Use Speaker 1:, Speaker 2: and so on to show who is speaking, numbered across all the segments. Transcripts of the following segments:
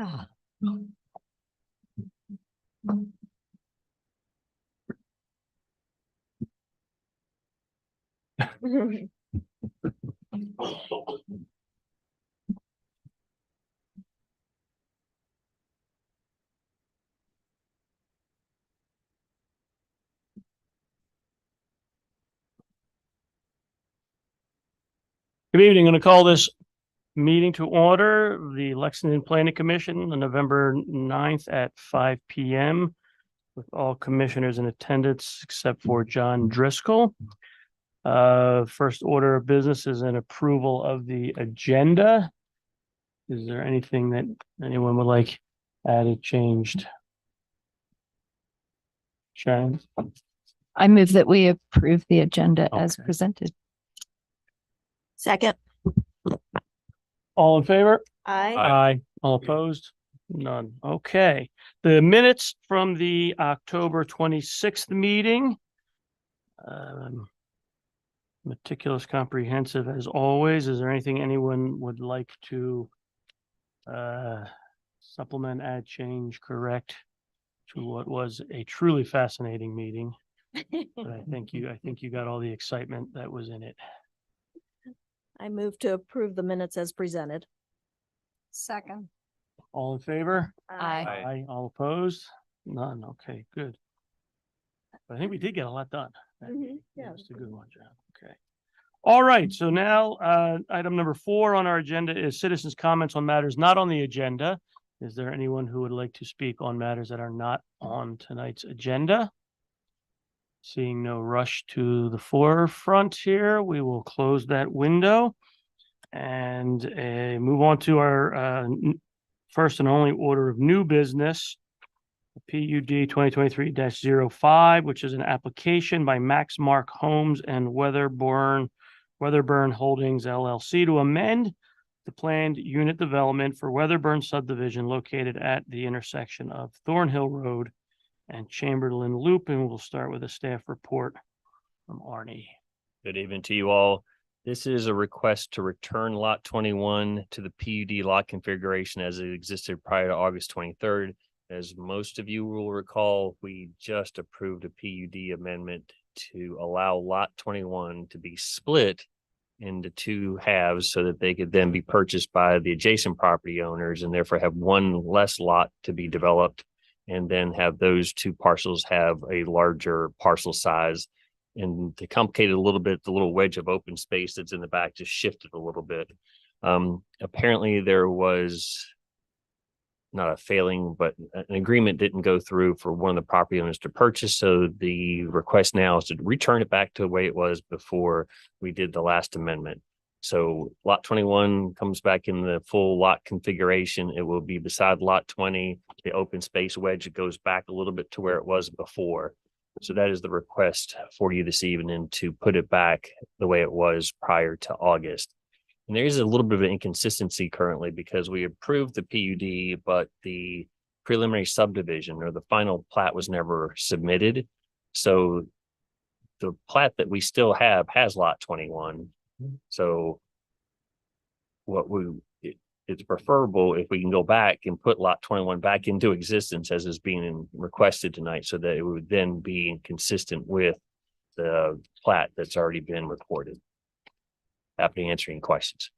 Speaker 1: Ah.
Speaker 2: Good evening. I'm going to call this meeting to order, the Lexington Planning Commission on November 9th at 5 p.m. with all commissioners in attendance except for John Driscoll. First order of business is an approval of the agenda. Is there anything that anyone would like added, changed? Sharon?
Speaker 1: I move that we approve the agenda as
Speaker 2: Okay.
Speaker 1: presented.
Speaker 3: Second.
Speaker 2: All in favor?
Speaker 3: Aye.
Speaker 2: Aye. All opposed? None. Okay. The minutes from the October 26th meeting. Meticulous, comprehensive as always. Is there anything anyone would like to supplement, add, change, correct to what was a truly fascinating meeting? But I think you got all the excitement that was in it.
Speaker 3: I move to approve the minutes as presented.
Speaker 1: Second.
Speaker 2: All in favor?
Speaker 1: Aye.
Speaker 2: Aye. All opposed? None. Okay, good. But I think we did get a lot done.
Speaker 3: Yeah.
Speaker 2: It's a good one, John. Okay. All right. So now, item number 4 on our agenda is citizens' comments on matters not on the agenda. Is there anyone who would like to speak on matters that are not on tonight's agenda? Seeing no rush to the forefront here, we will close that window and move on to our first and only order of new business. PUD 2023-05, which is an application by Max Mark Homes and Weatherburn Holdings LLC to amend the planned unit development for Weatherburn subdivision located at the intersection of Thornhill Road and Chamberlain Loop. And we'll start with a staff report from Arnie.
Speaker 4: Good evening to you all. This is a request to return lot 21 to the PUD lot configuration as it existed prior to August 23rd. As most of you will recall, we just approved a PUD amendment to allow lot 21 to be split into 2 halves so that they could then be purchased by the adjacent property owners and therefore have one less lot to be developed, and then have those 2 parcels have a larger parcel size. And to complicate it a little bit, the little wedge of open space that's in the back just shifted a little bit. Apparently there was not a failing, but an agreement didn't go through for one of the property owners to purchase. So the request now is to return it back to the way it was before we did the last amendment. So lot 21 comes back in the full lot configuration. It will be beside lot 20. The open space wedge goes back a little bit to where it was before. So that is the request for you this evening, to put it back the way it was prior to August. And there is a little bit of an inconsistency currently because we approved the PUD, but the preliminary subdivision or the final plat was never submitted. So the plat that we still have has lot 21. So it's preferable if we can go back and put lot 21 back into existence as is being requested tonight, so that it would then be consistent with the plat that's already been recorded. Happy to answer any questions.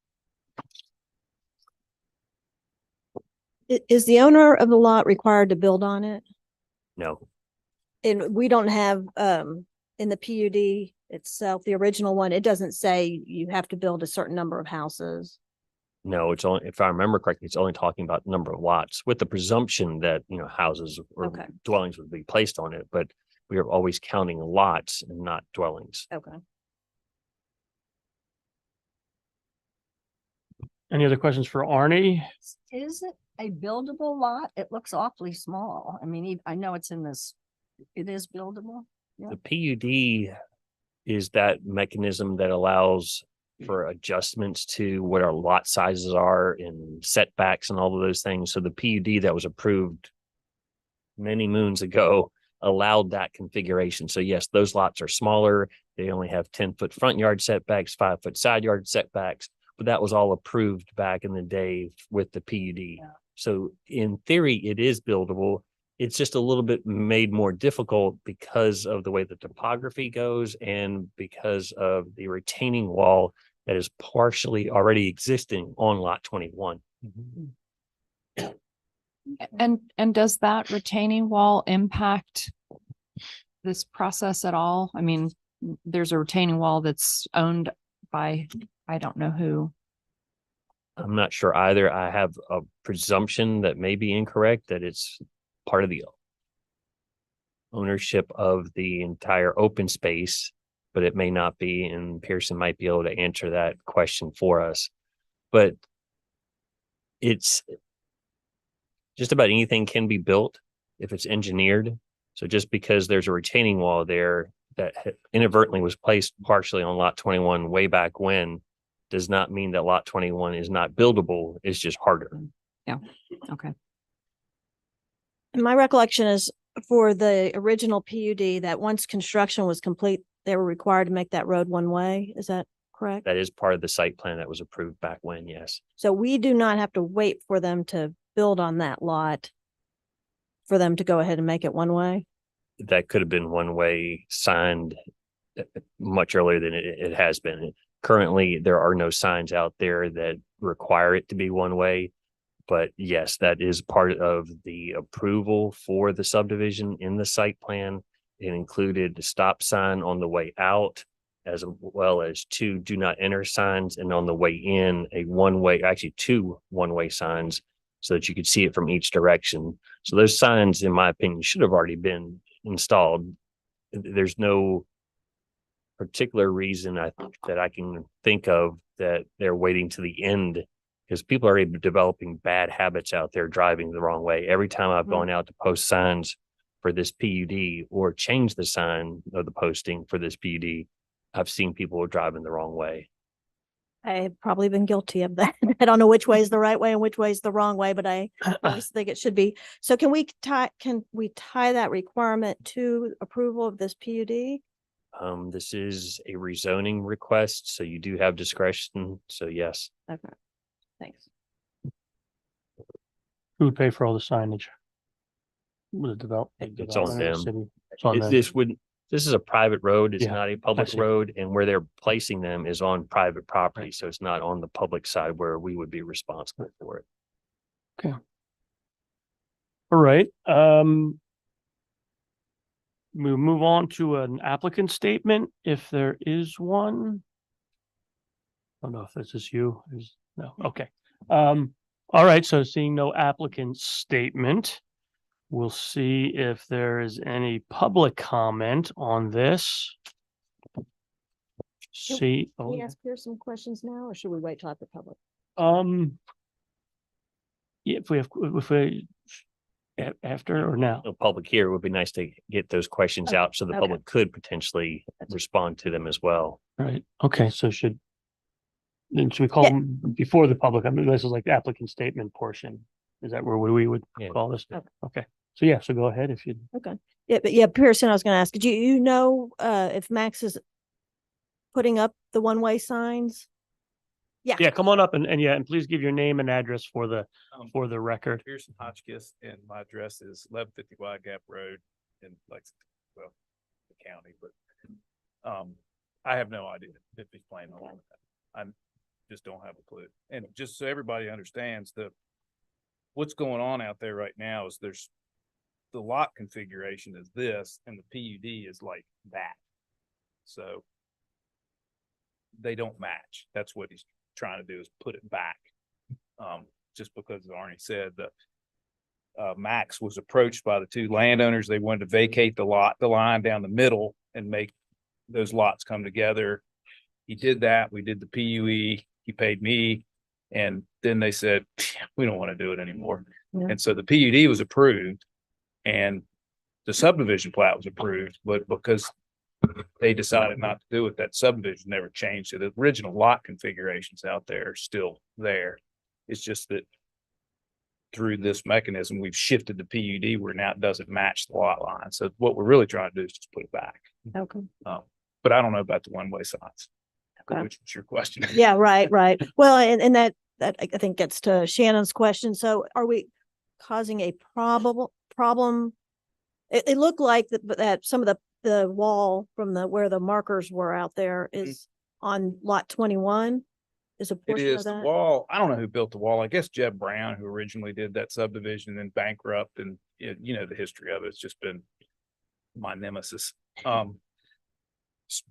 Speaker 3: Is the owner of the lot required to build on it?
Speaker 4: No,
Speaker 3: And we don't have, in the PUD itself, the original one, it doesn't say you have to build a certain number of houses.
Speaker 4: no, it's only, if I remember correctly, it's only talking about the number of lots with the presumption that, houses or
Speaker 3: Okay.
Speaker 4: dwellings would be placed on it, but we are always counting lots and not dwellings.
Speaker 3: Okay.
Speaker 2: Any other questions for Arnie?
Speaker 5: Is it a buildable lot? It looks awfully small. I mean, I know it's in this, it is buildable.
Speaker 4: The PUD is that mechanism that allows for adjustments to what our lot sizes are and setbacks and all of those things. So the PUD that was approved many moons ago allowed that configuration. So yes, those lots are smaller. They only have 10-foot front yard setbacks, 5-foot side yard setbacks, but that was all approved back in the day with the PUD.
Speaker 5: Yeah.
Speaker 4: So in theory, it is buildable. It's just a little bit made more difficult because of the way the topography goes and because of the retaining wall that is partially already existing on lot 21.
Speaker 1: And does that retaining wall impact this process at all? I mean, there's a retaining wall that's owned by, I don't know who.
Speaker 4: I'm not sure either. I have a presumption that may be incorrect, that it's part of the ownership of the entire open space, but it may not be, and Pearson might be able to answer that question for us. But it's just about anything can be built if it's engineered. So just because there's a retaining wall there that inadvertently was placed partially on lot 21 way back when does not mean that lot 21 is not buildable. It's just harder.
Speaker 1: Okay.
Speaker 3: And my recollection is for the original PUD that once construction was complete, they were required to make that road one way. Is that correct?
Speaker 4: That is part of the site plan that was approved back when, yes.
Speaker 3: So we do not have to wait for them to build on that lot for them to go ahead and make it one way.
Speaker 4: That could have been one way signed much earlier than it has been. Currently, there are no signs out there that require it to be one way. But yes, that is part of the approval for the subdivision in the site plan. It included the stop sign on the way out, as well as 2 do not enter signs, and on the way in, a one-way, actually 2 one-way signs, so that you could see it from each direction. So those signs, in my opinion, should have already been installed. There's no particular reason that I can think of that they're waiting to the end, because people are already developing bad habits out there driving the wrong way. Every time I've gone out to post signs for this PUD or change the sign of the posting for this PUD, I've seen people driving the wrong way.
Speaker 3: I have probably been guilty of that. I don't know which way is the right way and which way is the wrong way, but I always think it should be. So can we tie that requirement to approval of this PUD?
Speaker 4: This is a rezoning request, so you do have discretion. So yes.
Speaker 3: Okay, thanks.
Speaker 2: Who would pay for all the signage? Would it develop?
Speaker 4: It's on them.
Speaker 2: It's on them.
Speaker 4: This is a private road. It's
Speaker 2: Yeah,
Speaker 4: not a public
Speaker 2: see.
Speaker 4: road, and where they're placing them is on private property. So it's not on the public side where we would be responsible for it.
Speaker 2: All right. We'll move on to an applicant statement, if there is one. I don't know if this is you. No, okay. All right, so seeing no applicant statement, we'll see if there is any public comment on this. See,
Speaker 3: Can we ask Pearson questions now, or should we wait till after public?
Speaker 2: yeah, if we after or now?
Speaker 4: The public here, it would be nice to get those questions out so the
Speaker 3: okay.
Speaker 4: public could potentially respond to them as well.
Speaker 2: Right, okay, so should we call them before the public? I mean, this is like the applicant statement portion. Is that where we would call this?
Speaker 3: Okay.
Speaker 2: Okay, so yeah, so go ahead if you.
Speaker 3: Okay. Yeah, Pearson, I was going to ask, do you know if Max is putting up the one-way signs?
Speaker 2: Yeah, come on up and please give your name and address for the record.
Speaker 6: Pearson Hotchkiss, and my address is 1150 Wide Gap Road in Lexington, well, the county, but I have no idea if he's playing along with that. I just don't have a clue. And just so everybody understands, what's going on out there right now is there's the lot configuration is this, and the PUD is like that. So they don't match. That's what he's trying to do, is put it back. Just because, as Arnie said, that Max was approached by the 2 landowners. They wanted to vacate the line down the middle and make those lots come together. He did that. We did the PUE. He paid me. And then they said, we don't want to do it anymore.
Speaker 3: Yeah.
Speaker 6: And so the PUD was approved and the subdivision plat was approved, but because they decided not to do it, that subdivision never changed. So the original lot configurations out there are still there. It's just that through this mechanism, we've shifted the PUD where now it doesn't match the lot line. So what we're really trying to do is just put it back.
Speaker 3: Okay.
Speaker 6: But I don't know about the one-way signs.
Speaker 3: Okay.
Speaker 6: Which was your question.
Speaker 3: Yeah, right. Well, and that I think gets to Shannon's question. So are we causing a problem. It looked like that some of the wall from where the markers were out there is on lot 21. Is a
Speaker 6: It
Speaker 3: portion of
Speaker 6: is the
Speaker 3: that.
Speaker 6: wall. I don't know who built the wall. I guess Jeb Brown, who originally did that subdivision and bankrupt, and you know, the history of it. It's just been my nemesis.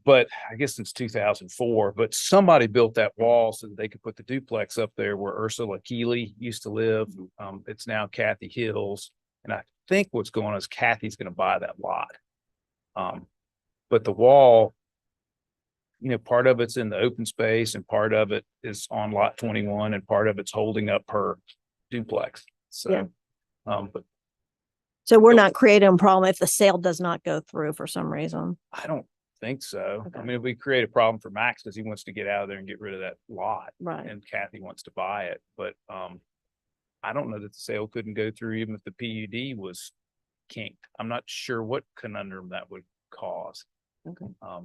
Speaker 6: But I guess since 2004, but somebody built that wall so that they could put the duplex up there where Ursula Keeley used to live. It's now Kathy Hills. And I think what's going on is Kathy's going to buy that lot. But the wall, you know, part of it's in the open space and part of it is on lot 21 and part of it's holding up her duplex. So,
Speaker 3: Yeah.
Speaker 6: But
Speaker 3: So we're not creating a problem if the sale does not go through for some reason.
Speaker 6: I don't think so. I
Speaker 3: Okay.
Speaker 6: mean, we create a problem for Max because he wants to get out of there and get rid of that lot.
Speaker 3: Right.
Speaker 6: And Kathy wants to buy it, but, I don't know that the sale couldn't go through even if the PUD was kinked. I'm not sure what conundrum that would cause.
Speaker 3: Okay.
Speaker 6: But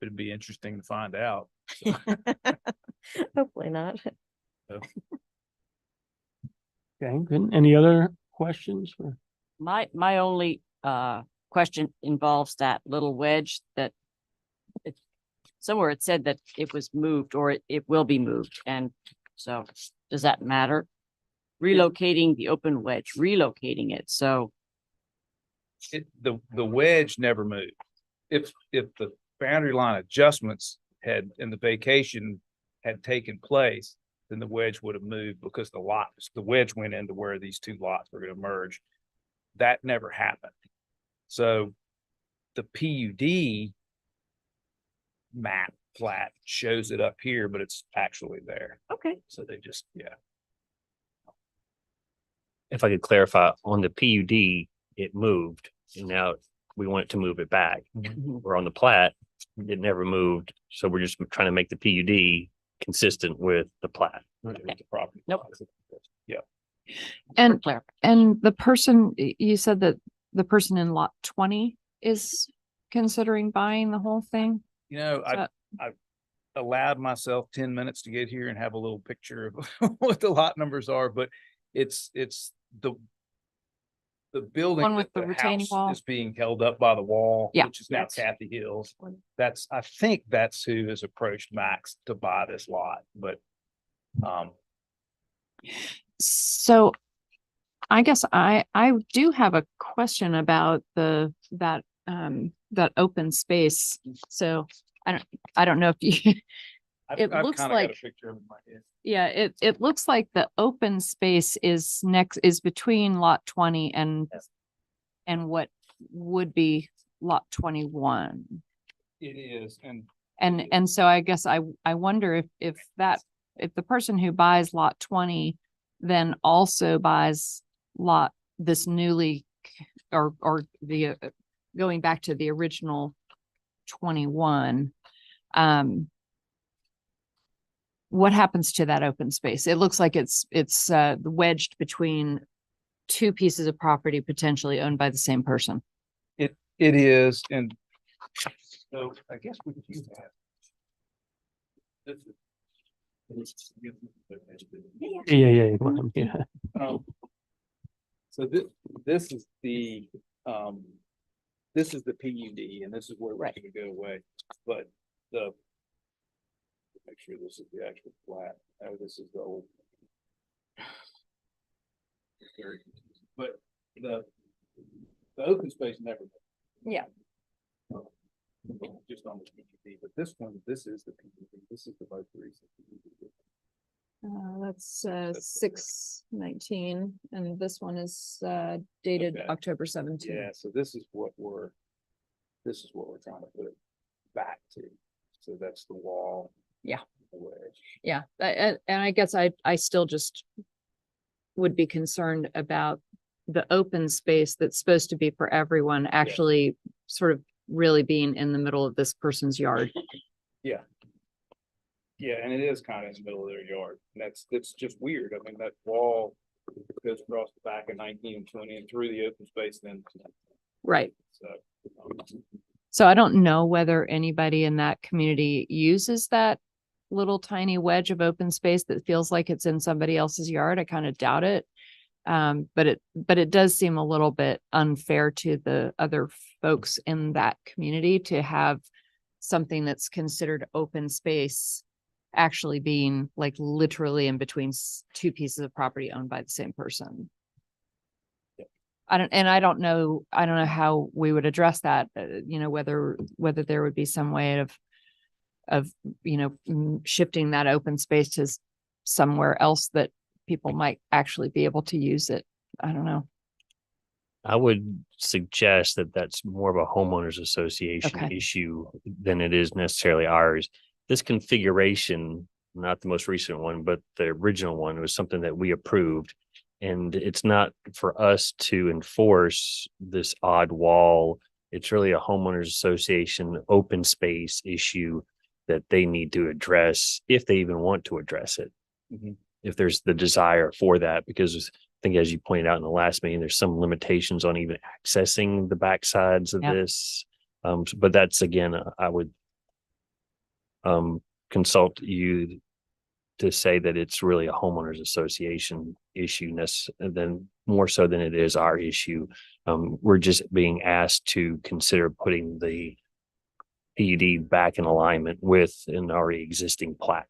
Speaker 6: it'd be interesting to find out.
Speaker 3: Hopefully not.
Speaker 2: Okay, good. Any other questions?
Speaker 7: My only question involves that little wedge that somewhere it said that it was moved or it will be moved. And so does that matter? Relocating the open wedge, relocating it. So
Speaker 6: The wedge never moved. If the boundary line adjustments had, and the vacation had taken place, then the wedge would have moved because the wedge went into where these two lots were going to merge. That never happened. So the PUD map plat shows it up here, but it's actually there.
Speaker 7: okay.
Speaker 6: So they just, yeah.
Speaker 4: If I could clarify, on the PUD, it moved and now we want it to move it back. We're on the plat, it never moved. So we're just trying to make the PUD consistent with the plat.
Speaker 6: The property.
Speaker 7: Nope.
Speaker 6: Yeah.
Speaker 1: And,
Speaker 7: Clarify.
Speaker 1: and the person, you said that the person in lot 20 is considering buying the whole thing?
Speaker 6: You know,
Speaker 1: So-
Speaker 6: I allowed myself 10 minutes to get here and have a little picture of what the lot numbers are, but it's the building.
Speaker 1: One with
Speaker 6: that
Speaker 1: the retaining
Speaker 6: house
Speaker 1: wall?
Speaker 6: Is being held up by the wall.
Speaker 1: Yeah.
Speaker 6: Which is now
Speaker 7: That's-
Speaker 6: Kathy Hills. I think that's who has approached Max to buy this lot, but,
Speaker 1: So I guess I do have a question about that open space. So I don't know if you, It
Speaker 6: I've
Speaker 1: looks
Speaker 6: kinda got a
Speaker 1: like-
Speaker 6: picture of it in my head.
Speaker 1: yeah, it looks like the open space is between lot 20 and what would be lot 21.
Speaker 6: It is, and
Speaker 1: And so I guess I wonder if the person who buys lot 20 then also buys this newly or the going back to the original 21, what happens to that open space? It looks like it's wedged between two pieces of property potentially owned by the same person.
Speaker 6: it is, and so I guess we could use that.
Speaker 2: Yeah. Come on, yeah.
Speaker 6: So this is the PUD, and this is where we're
Speaker 7: Right.
Speaker 6: gonna go away, but make sure this is the actual flat. Oh, this is the old. Very confusing. But the open space never.
Speaker 7: Yeah.
Speaker 6: Just on the PUD, but this is the PUD, this is the most recent PUD.
Speaker 1: That's 6/19, and this one is dated
Speaker 6: Okay.
Speaker 1: October 17th.
Speaker 6: Yeah, so this is what we're trying to put it back to. So that's the wall.
Speaker 1: Yeah.
Speaker 6: The wedge.
Speaker 1: Yeah, and I guess I still just would be concerned about the open space that's supposed to be for everyone actually sort of really being in the middle of this person's yard.
Speaker 6: Yeah. Yeah, and it is kind of in the middle of their yard. And that's just weird. I mean, that wall goes across the back of 19 and 20 and through the open space then.
Speaker 1: Right.
Speaker 6: So.
Speaker 1: So I don't know whether anybody in that community uses that little tiny wedge of open space that feels like it's in somebody else's yard. I kind of doubt it. But it does seem a little bit unfair to the other folks in that community to have something that's considered open space actually being like literally in between two pieces of property owned by the same person. I don't know how we would address that, whether there would be some way of shifting that open space to somewhere else that people might actually be able to use it. I don't know.
Speaker 4: I would suggest that that's more of a homeowners association
Speaker 1: Okay.
Speaker 4: issue than it is necessarily ours. This configuration, not the most recent one, but the original one, was something that we approved. And it's not for us to enforce this odd wall. It's really a homeowners association open space issue that they need to address if they even want to address it. If there's the desire for that, because I think, as you pointed out in the last meeting, there's some limitations on even accessing the backsides of
Speaker 1: Yep.
Speaker 4: this. But that's, again, I would consult you to say that it's really a homeowners association issue, than more so than it is our issue. We're just being asked to consider putting the PUD back in alignment with an already existing plat.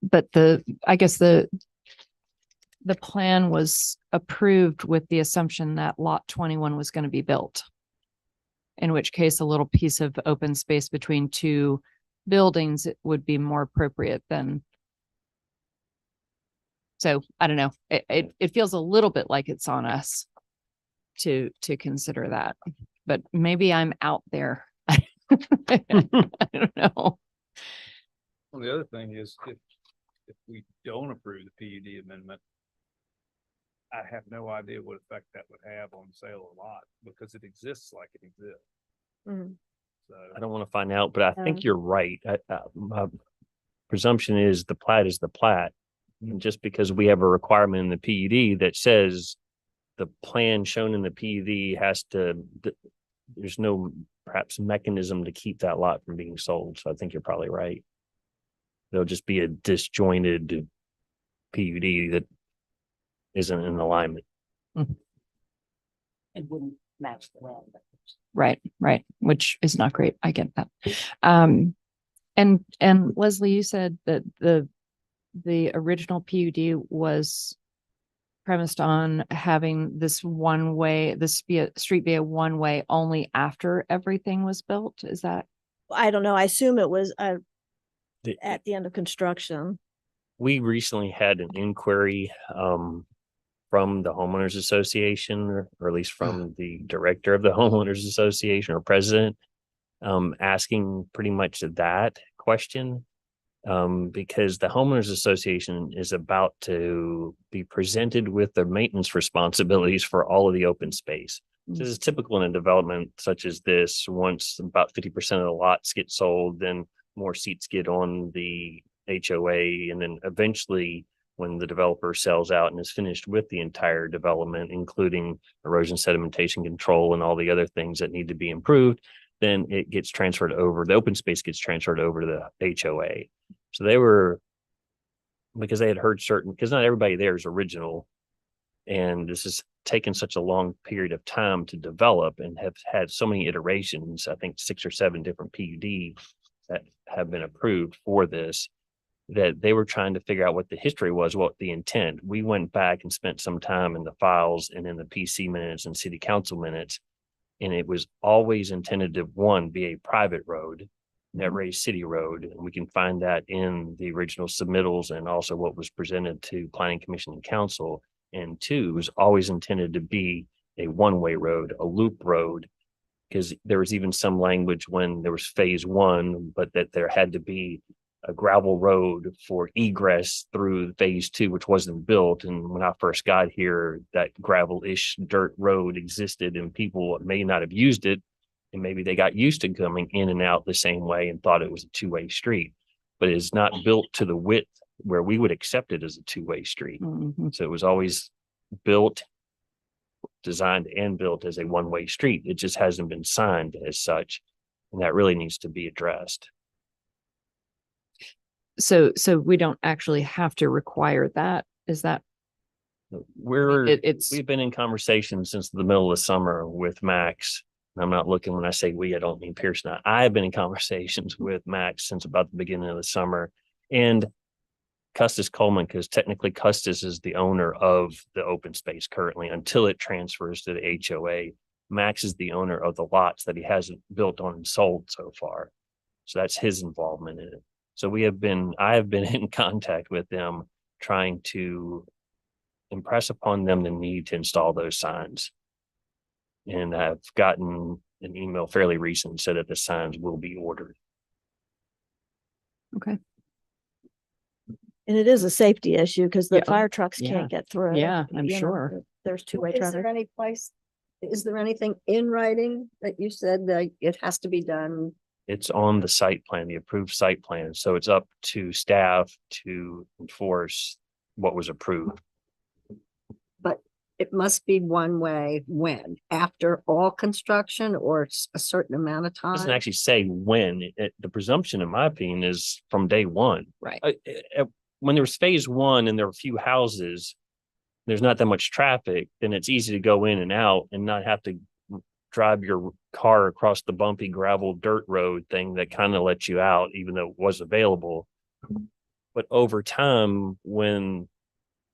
Speaker 1: But I guess the plan was approved with the assumption that lot 21 was going to be built. In which case, a little piece of open space between two buildings would be more appropriate than. So I don't know. It feels a little bit like it's on us to consider that, but maybe I'm out there. I don't know.
Speaker 6: Well, the other thing is if we don't approve the PUD amendment, I have no idea what effect that would have on the sale of the lot because it exists like it exists.
Speaker 3: Mhm.
Speaker 6: So
Speaker 4: I don't want to find out, but I
Speaker 3: Yeah.
Speaker 4: think you're right. My presumption is the plat is the plat. And just because we have a requirement in the PUD that says the plan shown in the PUD there's no perhaps mechanism to keep that lot from being sold. So I think you're probably right. There'll just be a disjointed PUD that isn't in alignment.
Speaker 7: It wouldn't match the land.
Speaker 1: Right. Which is not great. I get that. And Leslie, you said that the original PUD was premised on having this street be a one way only after everything was built. Is that?
Speaker 3: I don't know. I assume it was
Speaker 4: The-
Speaker 3: at the end of construction.
Speaker 4: We recently had an inquiry from the homeowners association, or at least from the director of the homeowners association or president, asking pretty much that question. Because the homeowners association is about to be presented with the maintenance responsibilities for all of the open space. This is typical in a development such as this. Once about 50% of the lots get sold, then more seats get on the HOA, and then eventually when the developer sells out and is finished with the entire development, including erosion sedimentation control and all the other things that need to be improved, then it gets transferred over. The open space gets transferred over to the HOA. So because they had heard because not everybody there is original. And this has taken such a long period of time to develop and have had so many iterations. I think 6 or 7 different PUD that have been approved for this, that they were trying to figure out what the history was, what the intent. We went back and spent some time in the files and in the PC minutes and city council minutes. And it was always intended to, one, be a private road, net raised city road. And we can find that in the original submittals and also what was presented to planning commission and council. And 2, it was always intended to be a one-way road, a loop road, because there was even some language when there was phase 1, but that there had to be a gravel road for egress through phase 2, which wasn't built. And when I first got here, that gravel-ish dirt road existed and people may not have used it. And maybe they got used to coming in and out the same way and thought it was a two-way street, but it is not built to the width where we would accept it as a two-way street.
Speaker 1: Mhm.
Speaker 4: So it was always designed and built as a one-way street. It just hasn't been signed as such. And that really needs to be addressed.
Speaker 1: So we don't actually have to require that. Is that it's,
Speaker 4: We've been in conversation since the middle of the summer with Max. And I'm not looking, when I say we, I don't mean Pearson. I've been in conversations with Max since about the beginning of the summer. And Custis Coleman, because technically Custis is the owner of the open space currently until it transfers to the HOA. Max is the owner of the lots that he hasn't built on and sold so far. So that's his involvement in it. So I have been in contact with them trying to impress upon them the need to install those signs. And I've gotten an email fairly recent said that the signs will be ordered.
Speaker 1: okay.
Speaker 3: And it is a safety issue because the
Speaker 1: Yeah.
Speaker 3: fire trucks
Speaker 7: Yeah.
Speaker 3: can't get through.
Speaker 1: Yeah, I'm
Speaker 3: You know,
Speaker 1: sure.
Speaker 3: There's two-way
Speaker 5: Is
Speaker 3: traffic.
Speaker 5: there any place, is there anything in writing that you said that it has to be done?
Speaker 4: It's on the site plan, the approved site plan. So it's up to staff to enforce what was approved.
Speaker 5: But it must be one way when? After all construction or a certain amount of
Speaker 4: It doesn't
Speaker 5: time?
Speaker 4: actually say when. The presumption, in my opinion, is from day one.
Speaker 1: Right.
Speaker 4: When there was phase one and there were a few houses, there's not that much traffic, then it's easy to go in and out and not have to drive your car across the bumpy gravel dirt road thing that kind of lets you out, even though it was available. But over time, when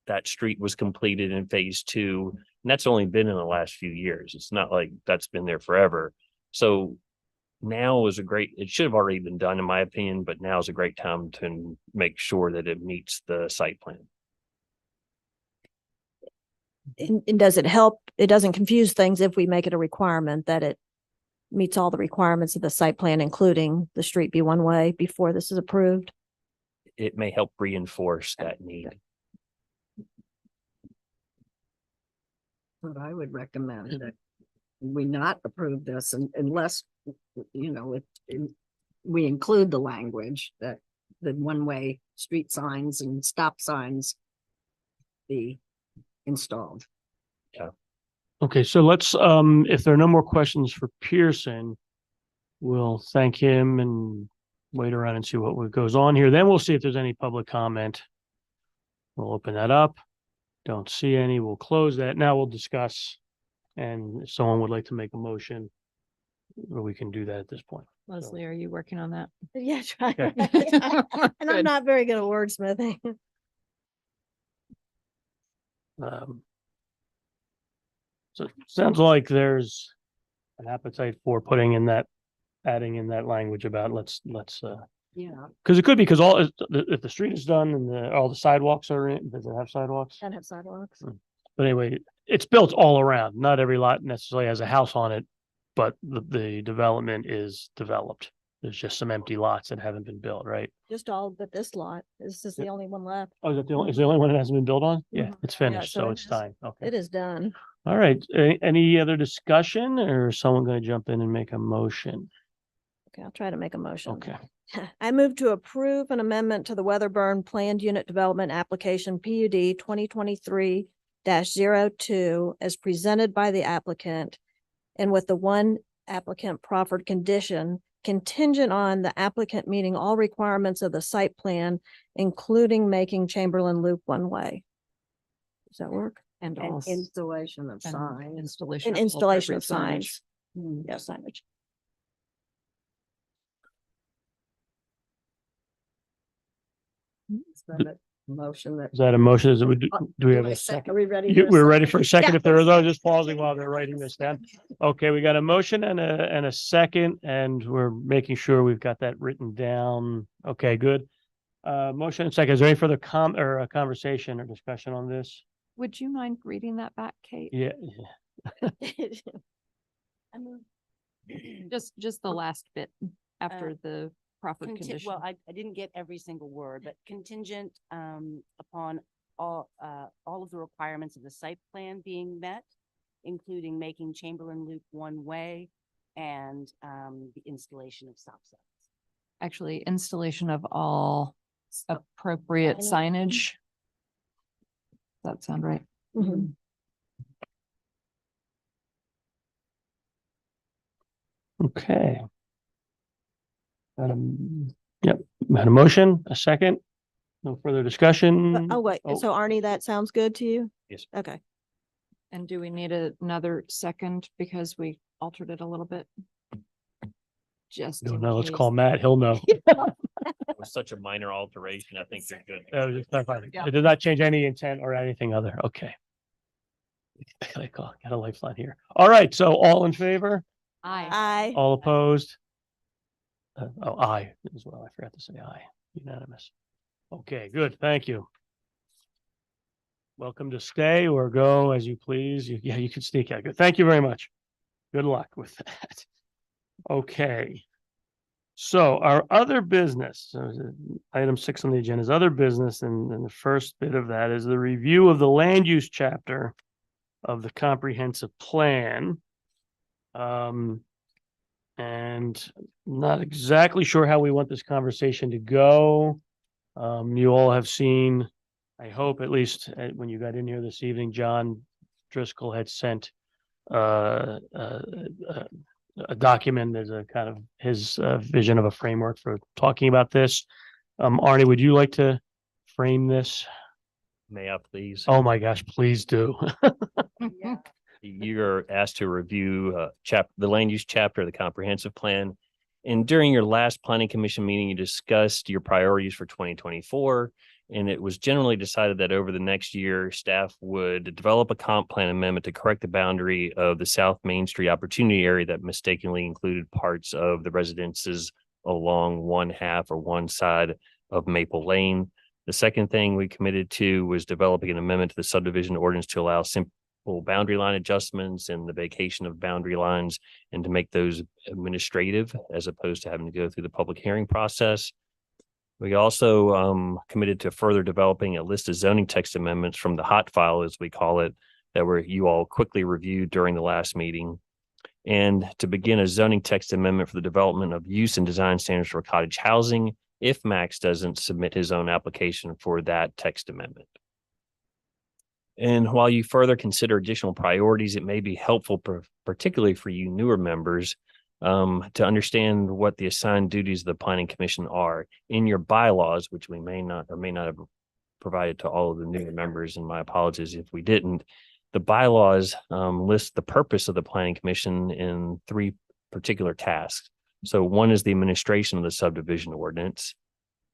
Speaker 4: that street was completed in phase two, and that's only been in the last few years, it's not like that's been there forever. So now is it should have already been done, in my opinion, but now is a great time to make sure that it meets the site plan.
Speaker 3: And does it help? It doesn't confuse things if we make it a requirement that it meets all the requirements of the site plan, including the street be one way before this is approved?
Speaker 4: It may help reinforce that need.
Speaker 5: But I would recommend that we not approve this unless, you know, we include the language that the one-way street signs and stop signs be installed.
Speaker 2: Okay, so let's, if there are no more questions for Pearson, we'll thank him and wait around and see what goes on here. Then we'll see if there's any public comment. We'll open that up. Don't see any. We'll close that. Now we'll discuss. And if someone would like to make a motion, we can do that at this point.
Speaker 1: Leslie, are you working on that?
Speaker 3: Yeah, try.
Speaker 2: Okay.
Speaker 3: And I'm
Speaker 1: Good.
Speaker 3: not very good at wordsmithing.
Speaker 2: So it sounds like there's an appetite for adding in that language about let's
Speaker 5: Yeah.
Speaker 2: because it could be because if the street is done and all the sidewalks are in, does it have sidewalks?
Speaker 3: Can't have sidewalks.
Speaker 2: But anyway, it's built all around. Not every lot necessarily has a house on it, but the development is developed. There's just some empty lots that haven't been built, right?
Speaker 3: Just all but this lot. This is the only one left.
Speaker 2: Oh, is the only one that hasn't been built on? Yeah,
Speaker 3: Mhm.
Speaker 2: it's finished,
Speaker 3: so
Speaker 2: so
Speaker 3: it
Speaker 2: it's
Speaker 3: is.
Speaker 2: time. Okay.
Speaker 3: It is done.
Speaker 2: All right. Any other discussion or is someone going to jump in and make a motion?
Speaker 3: Okay, I'll try to make a motion.
Speaker 2: Okay.
Speaker 3: I move to approve an amendment to the Weatherburn Planned Unit Development Application PUD 2023-02 as presented by the applicant and with the one applicant proffered condition contingent on the applicant meeting all requirements of the site plan, including making Chamberlain Loop one way. Does that work?
Speaker 1: And
Speaker 5: And
Speaker 1: also
Speaker 5: installation of
Speaker 1: and
Speaker 5: signs.
Speaker 1: installation.
Speaker 3: And
Speaker 1: of all
Speaker 3: installation of
Speaker 1: appropriate signage.
Speaker 3: signs.
Speaker 5: Hmm.
Speaker 3: Yeah, signage.
Speaker 5: Is that a motion that?
Speaker 2: Is that a motion? Do we have
Speaker 5: I
Speaker 2: a
Speaker 5: sec-
Speaker 2: second?
Speaker 5: Are we ready?
Speaker 2: We're ready for a second.
Speaker 5: Yeah.
Speaker 2: If there is, I was just pausing while they're writing this down. Okay, we got a motion and a second, and we're making sure we've got that written down. Okay, good. Motion and second. Is there any further conversation or discussion on this?
Speaker 1: Would you mind reading that back, Kate?
Speaker 2: Yeah.
Speaker 3: I move
Speaker 7: Oh.
Speaker 1: Just the last bit after the proffered condition.
Speaker 7: Well, I didn't get every single word, but contingent upon all of the requirements of the site plan being met, including making Chamberlain Loop one way and the installation of stop signs.
Speaker 1: Actually, installation of all appropriate signage. Does that sound right?
Speaker 3: Mhm.
Speaker 2: Okay. Yep, had a motion, a second. No further discussion?
Speaker 3: Oh, wait, so Arnie, that sounds good to you?
Speaker 4: Yes.
Speaker 3: Okay.
Speaker 1: And do we need another second because we altered it a little bit? Just
Speaker 2: No,
Speaker 1: in
Speaker 2: no, let's
Speaker 1: case.
Speaker 2: call Matt. He'll know.
Speaker 4: It was such a minor alteration. I think they're good.
Speaker 1: Yeah.
Speaker 2: It did not change any intent or anything other. Okay. Got a lifeline here. All right. So all in favor?
Speaker 3: Aye.
Speaker 2: All opposed? Aye as well. I forgot to say aye. Unanimous. Okay, good. Thank you. Welcome to stay or go as you please. Yeah, you can sneak out. Good. Thank you very much. Good luck with that. Okay. So our other business, item 6 on the agenda is other business, and the first bit of that is the review of the land use chapter of the comprehensive plan. And not exactly sure how we want this conversation to go. You all have seen, I hope at least when you got in here this evening, John Driscoll had sent a document as a kind of his vision of a framework for talking about this. Arnie, would you like to frame this?
Speaker 4: May I please?
Speaker 2: Oh my gosh, please do.
Speaker 4: You're asked to review the land use chapter of the comprehensive plan. And during your last planning commission meeting, you discussed your priorities for 2024. And it was generally decided that over the next year, staff would develop a comp plan amendment to correct the boundary of the South Main Street opportunity area that mistakenly included parts of the residences along one half or one side of Maple Lane. The second thing we committed to was developing an amendment to the subdivision ordinance to allow simple boundary line adjustments and the vacation of boundary lines, and to make those administrative as opposed to having to go through the public hearing process. We also committed to further developing a list of zoning text amendments from the hot file, as we call it, that were you all quickly reviewed during the last meeting, and to begin a zoning text amendment for the development of use and design standards for cottage housing if Max doesn't submit his own application for that text amendment. And while you further consider additional priorities, it may be helpful, particularly for you newer members, to understand what the assigned duties of the Planning Commission are in your bylaws, which we may not have provided to all of the newer members. And my apologies if we didn't. The bylaws list the purpose of the Planning Commission in 3 particular tasks. So one is the administration of the subdivision ordinance.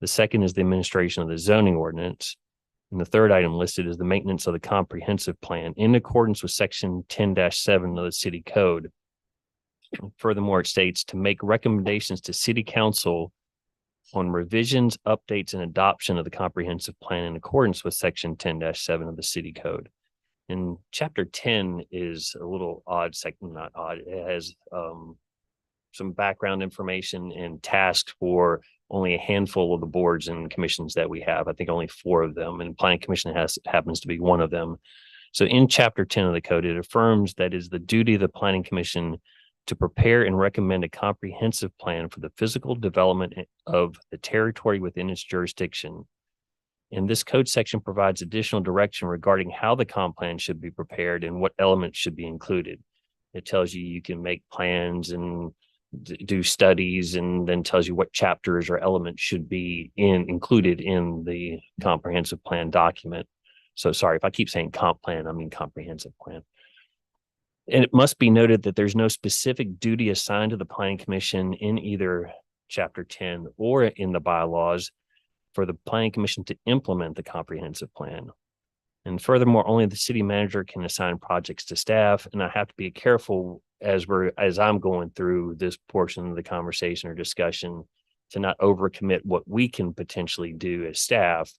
Speaker 4: The second is the administration of the zoning ordinance. And the third item listed is the maintenance of the comprehensive plan in accordance with section 10-7 of the city code. Furthermore, it states to make recommendations to city council on revisions, updates, and adoption of the comprehensive plan in accordance with section 10-7 of the city code. And chapter 10 is a little odd, not odd. It has some background information and tasks for only a handful of the boards and commissions that we have. I think only 4 of them, and Planning Commission happens to be one of them. So in chapter 10 of the code, it affirms that it is the duty of the Planning Commission to prepare and recommend a comprehensive plan for the physical development of the territory within its jurisdiction. And this code section provides additional direction regarding how the comp plan should be prepared and what elements should be included. It tells you can make plans and do studies, and then tells you what chapters or elements should be included in the comprehensive plan document. So sorry if I keep saying comp plan, I mean comprehensive plan. And it must be noted that there's no specific duty assigned to the Planning Commission in either chapter 10 or in the bylaws for the Planning Commission to implement the comprehensive plan. And furthermore, only the city manager can assign projects to staff. And I have to be careful as I'm going through this portion of the conversation or discussion to not overcommit what we can potentially do as staff,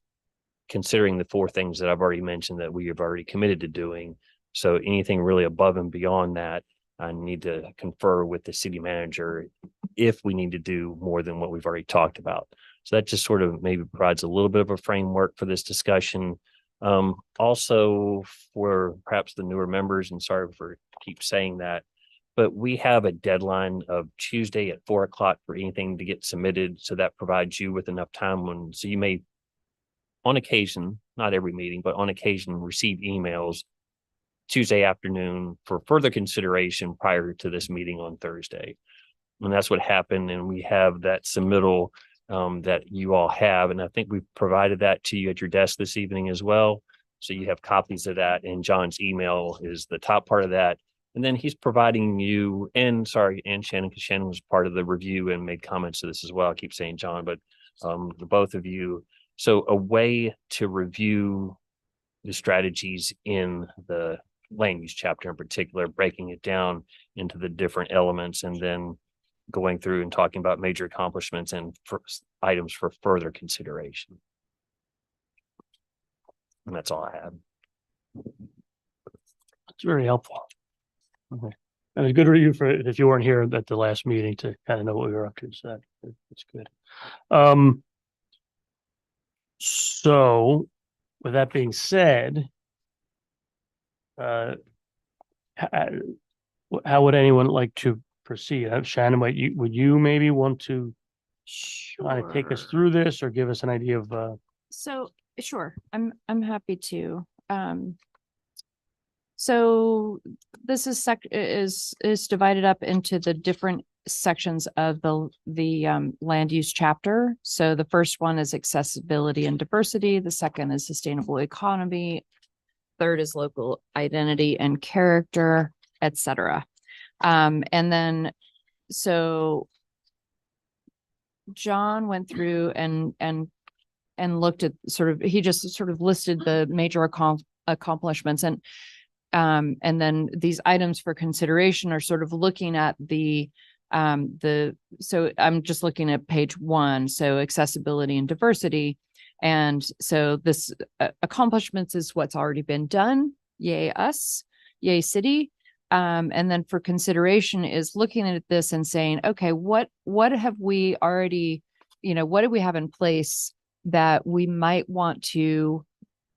Speaker 4: considering the 4 things that I've already mentioned that we have already committed to doing. So anything really above and beyond that, I need to confer with the city manager if we need to do more than what we've already talked about. So that just sort of maybe provides a little bit of a framework for this discussion. Also for perhaps the newer members, and sorry for keep saying that, but we have a deadline of Tuesday at 4 o'clock for anything to get submitted. So that provides you with enough time so you may, on occasion, not every meeting, but on occasion, receive emails Tuesday afternoon for further consideration prior to this meeting on Thursday. And that's what happened. And we have that submittal that you all have. And I think we've provided that to you at your desk this evening as well. So you have copies of that, and John's email is the top part of that. And then he's providing you and Shannon, because Shannon was part of the review and made comments to this as well. I keep saying John, but the both of you. So a way to review the strategies in the land use chapter in particular, breaking it down into the different elements, and then going through and talking about major accomplishments and items for further consideration. And that's all I have.
Speaker 2: It's very helpful. Okay. And a good review for if you weren't here at the last meeting to kind of know what we were up to. So that's good. So with that being said, how would anyone like to proceed? Shannon, would you maybe want to kind of take us
Speaker 1: Sure.
Speaker 2: through this or give us an idea of
Speaker 1: So, sure, I'm happy to. So this is divided up into the different sections of the land use chapter. So the first one is accessibility and diversity. The second is sustainable economy. Third is local identity and character, etc. And then so John went through and looked at he just sort of listed the major accomplishments, and then these items for consideration are sort of looking at so I'm just looking at page 1, so accessibility and diversity. And so this accomplishments is what's already been done. Yay us, yay city. And then for consideration is looking at this and saying, okay, what have we already, what do we have in place that we might want to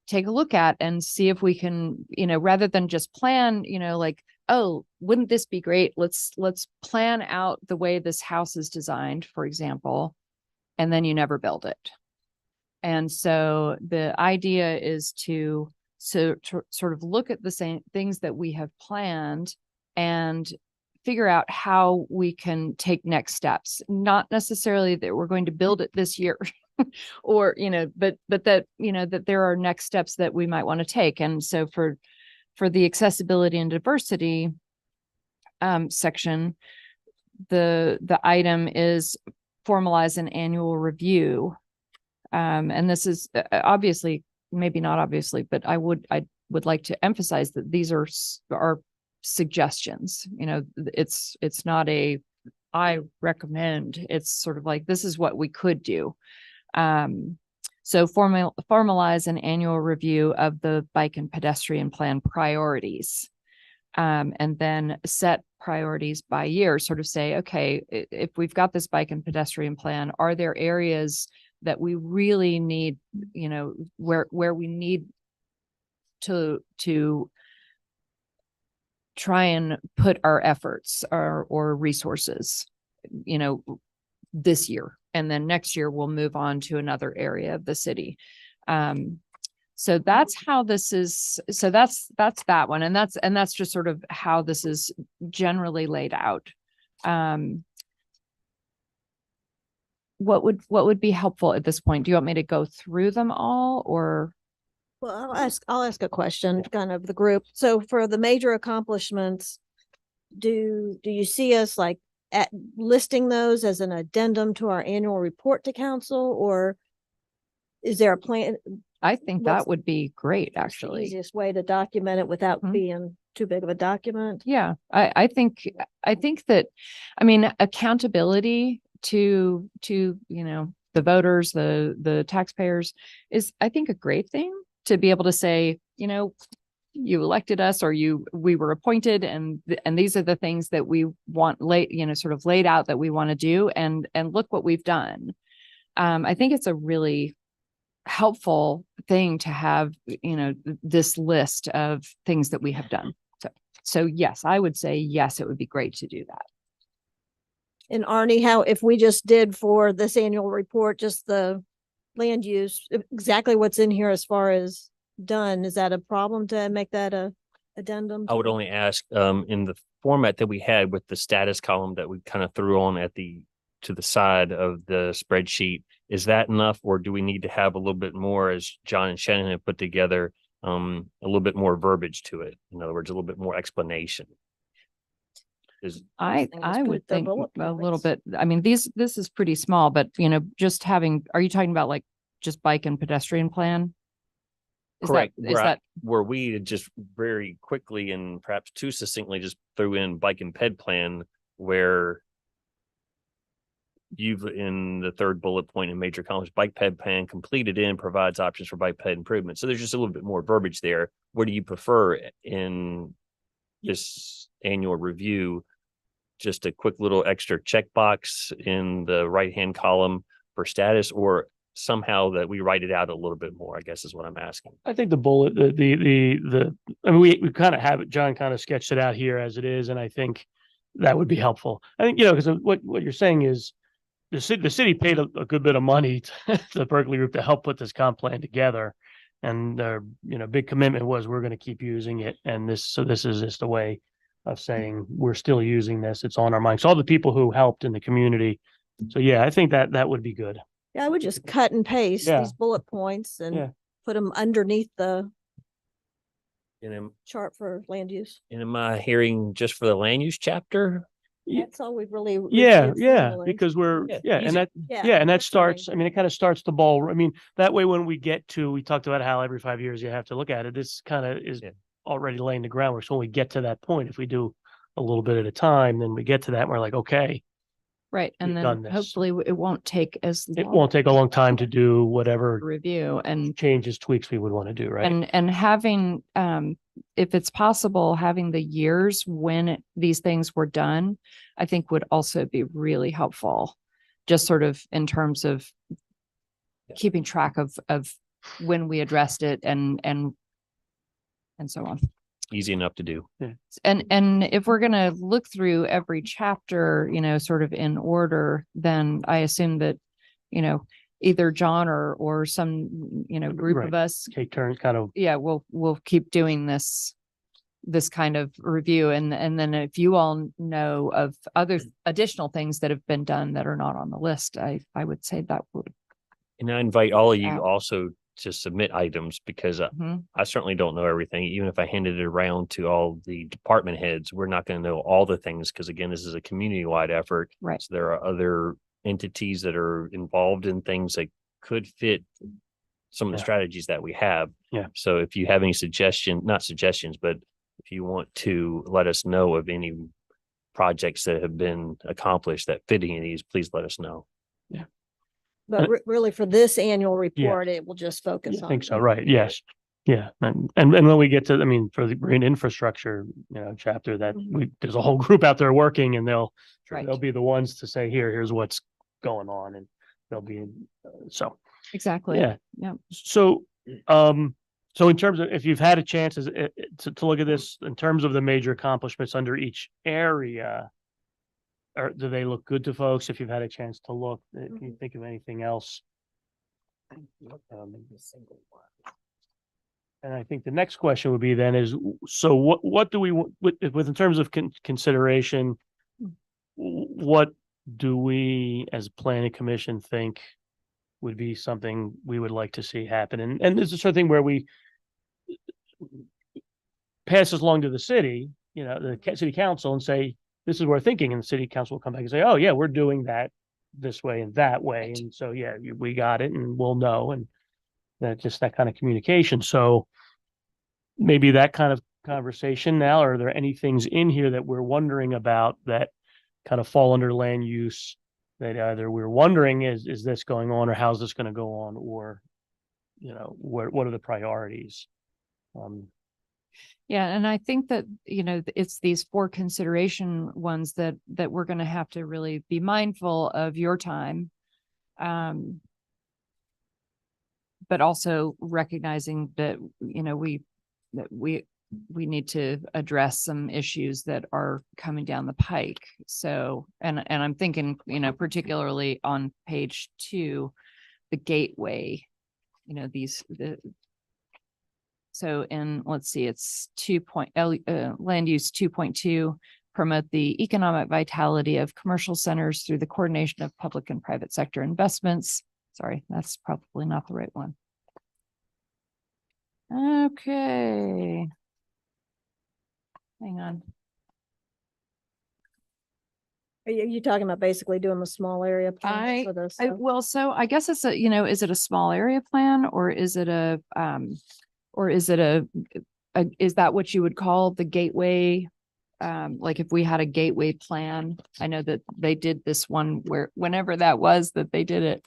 Speaker 1: take a look at and see if we can, rather than just plan, like, oh, wouldn't this be great? Let's plan out the way this house is designed, for example, and then you never build it. And so the idea is to sort of look at the same things that we have planned and figure out how we can take next steps. Not necessarily that we're going to build it this year or, but that, that there are next steps that we might want to take. And so for the accessibility and diversity section, the item is formalize an annual review. And this is obviously, maybe not obviously, but I would like to emphasize that these are suggestions. It's not a I recommend. It's sort of like, this is what we could do. So formalize an annual review of the bike and pedestrian plan priorities. And then set priorities by year, sort of say, okay, if we've got this bike and pedestrian plan, are there areas that we really need, where we need to try and put our efforts or resources, this year, and then next year we'll move on to another area of the city. So that's how this is. So that's that one. And that's just sort of how this is generally laid out. What would be helpful at this point? Do you want me to go through them all, or?
Speaker 3: Well, I'll ask a question, kind of the group. So for the major accomplishments, do you see us like at listing those as an addendum to our annual report to council, or is there a plan?
Speaker 1: I think
Speaker 3: What's
Speaker 1: that would be great,
Speaker 3: the
Speaker 1: actually.
Speaker 3: easiest way to document it without
Speaker 1: Mhm.
Speaker 3: being too big of a document?
Speaker 1: Yeah, I think that, accountability to the voters, the taxpayers is, I think, a great thing to be able to say, you elected us, or we were appointed, and these are the things that we want sort of laid out that we want to do, and look what we've done. I think it's a really helpful thing to have, this list of things that we have done. So yes, I would say yes, it would be great to do that.
Speaker 3: And Arnie, how, if we just did for this annual report, just the land use, exactly what's in here as far as done, is that a problem to make that a addendum?
Speaker 4: I would only ask, in the format that we had with the status column that we kind of threw on at the to the side of the spreadsheet. Is that enough, or do we need to have a little bit more, as John and Shannon have put together, a little bit more verbiage to it? In other words, a little bit more explanation.
Speaker 1: I
Speaker 3: thing was put
Speaker 1: would
Speaker 3: the
Speaker 1: think
Speaker 3: bullet
Speaker 1: a little
Speaker 3: points.
Speaker 1: bit, I mean, this is pretty small, but just having, are you talking about like just bike and pedestrian plan? Is
Speaker 4: Correct.
Speaker 1: That, is that,
Speaker 4: where we had just very quickly and perhaps too succinctly just threw in bike and ped plan, where you've in the third bullet point in major accomplishments, bike ped plan completed in provides options for bike ped improvement. So there's just a little bit more verbiage there. What do you prefer in this annual review? Just a quick little extra checkbox in the right-hand column for status, or somehow that we write it out a little bit more, I guess is what I'm asking.
Speaker 2: I think the bullet, I mean, we kind of have it, John kind of sketched it out here as it is, and I think that would be helpful. I think, because what you're saying is the city paid a good bit of money to the Berkeley Group to help put this comp plan together. And their, big commitment was we're going to keep using it. And this is just a way of saying we're still using this. It's on our minds. So all the people who helped in the community. So yeah, I think that would be good.
Speaker 3: Yeah, I would just cut and paste
Speaker 2: Yeah.
Speaker 3: these bullet points
Speaker 2: Yeah.
Speaker 3: and put them underneath the
Speaker 4: And
Speaker 3: chart for land use.
Speaker 4: am I hearing just for the land use chapter?
Speaker 2: Yeah.
Speaker 3: That's all we've really.
Speaker 2: Yeah,
Speaker 3: reviewed
Speaker 2: yeah,
Speaker 3: formally.
Speaker 2: because we're,
Speaker 4: Yeah,
Speaker 2: and
Speaker 4: easy.
Speaker 2: that,
Speaker 3: Yeah.
Speaker 2: and that
Speaker 3: that's fine.
Speaker 2: starts, I mean, it kind of starts the ball. I mean, that way, when we talked about how every 5 years you have to look at it, this kind of is
Speaker 4: Yeah.
Speaker 2: already laying the groundwork. So when we get to that point, if we do a little bit at a time, then we get to that, and we're like, okay,
Speaker 1: right? And
Speaker 2: We've done
Speaker 1: then
Speaker 2: this.
Speaker 1: hopefully it won't take as
Speaker 2: it
Speaker 1: long
Speaker 2: won't take a long time to do
Speaker 1: to
Speaker 2: whatever
Speaker 1: review and
Speaker 2: changes, tweaks we would want to do, right?
Speaker 1: And having, if it's possible, having the years when these things were done, I think would also be really helpful. Just sort of in terms of keeping track of when we addressed it and so on.
Speaker 4: Easy enough to do.
Speaker 1: And if we're gonna look through every chapter, sort of in order, then I assume that, either John or some, group
Speaker 2: Right.
Speaker 1: of us,
Speaker 2: Take turns, kind of,
Speaker 1: yeah, we'll keep doing this kind of review. And then if you all know of other additional things that have been done that are not on the list, I would say that would.
Speaker 4: And I invite all of you
Speaker 1: Out.
Speaker 4: also to submit items, because
Speaker 1: Mhm.
Speaker 4: I certainly don't know everything. Even if I handed it around to all the department heads, we're not going to know all the things, because again, this is a community-wide effort.
Speaker 1: Right.
Speaker 4: So there are other entities that are involved in things that could fit some of the
Speaker 2: Yeah.
Speaker 4: strategies that we have.
Speaker 2: Yeah.
Speaker 4: So if you have any not suggestions, but if you want to let us know of any projects that have been accomplished that fit any of these, please let us know.
Speaker 3: But really for this annual report, it will just focus
Speaker 2: I
Speaker 3: on.
Speaker 2: think so, right? Yes. Yeah, and when we get to, I mean, for the green infrastructure, chapter, that there's a whole group out there working, and they'll
Speaker 1: Right.
Speaker 2: be the ones to say, here's what's going on, and they'll be so
Speaker 1: Exactly.
Speaker 2: yeah.
Speaker 1: Yeah.
Speaker 2: So so in terms of, if you've had a chance to look at this in terms of the major accomplishments under each area, or do they look good to folks? If you've had a chance to look, if you think of anything else. And I think the next question would be then is, so what do we, with in terms of consideration, what do we as a planning commission think would be something we would like to see happen? And this is something where we pass this along to the city, the city council, and say, this is what we're thinking, and the city council will come back and say, oh yeah, we're doing that this way and that way. And so, yeah, we got it, and we'll know. And that kind of communication. So maybe that kind of conversation now, are there any things in here that we're wondering about that kind of fall under land use, that either we're wondering, is this going on, or how's this going to go on, or, what are the priorities?
Speaker 1: Yeah, and I think that, it's these 4 consideration ones that we're going to have to really be mindful of your time. But also recognizing that, we need to address some issues that are coming down the pike. So, and I'm thinking, particularly on page 2, the gateway, so let's see, it's land use 2.2, promote the economic vitality of commercial centers through the coordination of public and private sector investments. Sorry, that's probably not the right one. Okay. Hang on.
Speaker 3: Are you talking about basically doing the small area plan for this?
Speaker 1: Well, so I guess it's a, you know, is it a small area plan or is it a, is that what you would call the gateway? Like if we had a gateway plan, I know that they did this one where whenever that was that they did it,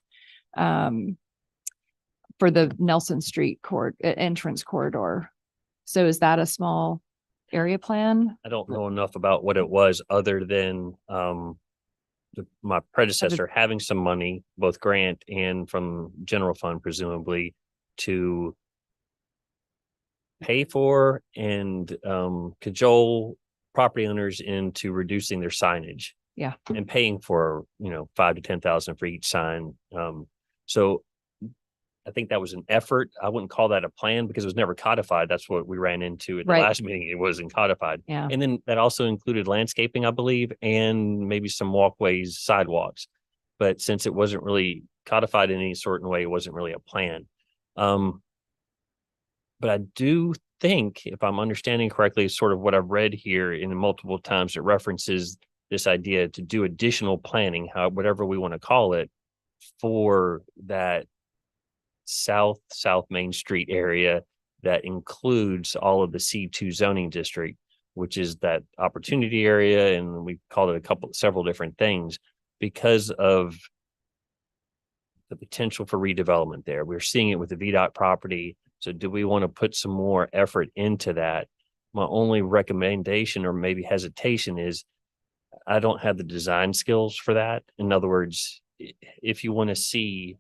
Speaker 1: for the Nelson Street entrance corridor. So is that a small area plan?
Speaker 4: I don't know enough about what it was other than my predecessor having some money, both grant and from general fund presumably, to pay for and cajole property owners into reducing their signage.
Speaker 1: Yeah.
Speaker 4: And paying for, $5,000 to $10,000 for each sign. So I think that was an effort. I wouldn't call that a plan because it was never codified. That's what we ran into at the
Speaker 1: Right.
Speaker 4: last meeting. It wasn't codified.
Speaker 1: Yeah.
Speaker 4: And then that also included landscaping, I believe, and maybe some walkways, sidewalks. But since it wasn't really codified in any certain way, it wasn't really a plan. But I do think, if I'm understanding correctly, sort of what I've read here in multiple times, it references this idea to do additional planning, whatever we want to call it, for that South Main Street area that includes all of the C2 zoning district, which is that opportunity area. And we called it several different things because of the potential for redevelopment there. We're seeing it with the VDOT property. So do we want to put some more effort into that? My only recommendation or maybe hesitation is I don't have the design skills for that. In other words, if you want to see,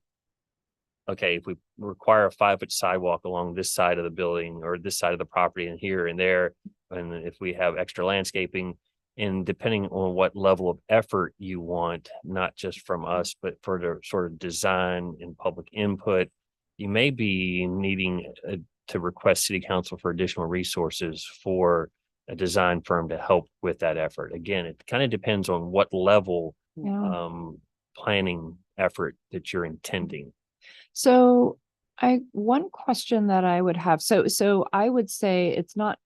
Speaker 4: okay, if we require a 5-foot sidewalk along this side of the building or this side of the property and here and there, and if we have extra landscaping, and depending on what level of effort you want, not just from us, but for the sort of design and public input, you may be needing to request city council for additional resources for a design firm to help with that effort. Again, it kind of depends on what level
Speaker 1: Yeah.
Speaker 4: planning effort that you're intending.
Speaker 1: So one question that I would have, so I would say it's not,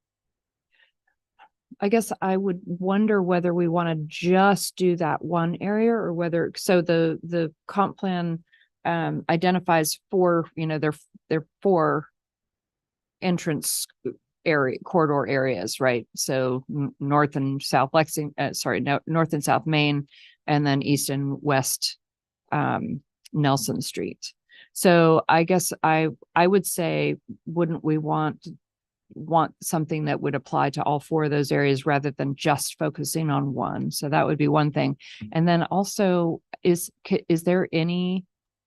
Speaker 1: I guess I would wonder whether we want to just do that one area or whether, so the comp plan identifies four, they're four entrance corridor areas, right? So north and south north and south Main, and then east and west Nelson Street. So I guess I would say, wouldn't we want something that would apply to all four of those areas rather than just focusing on one? So that would be one thing. And then also is there any,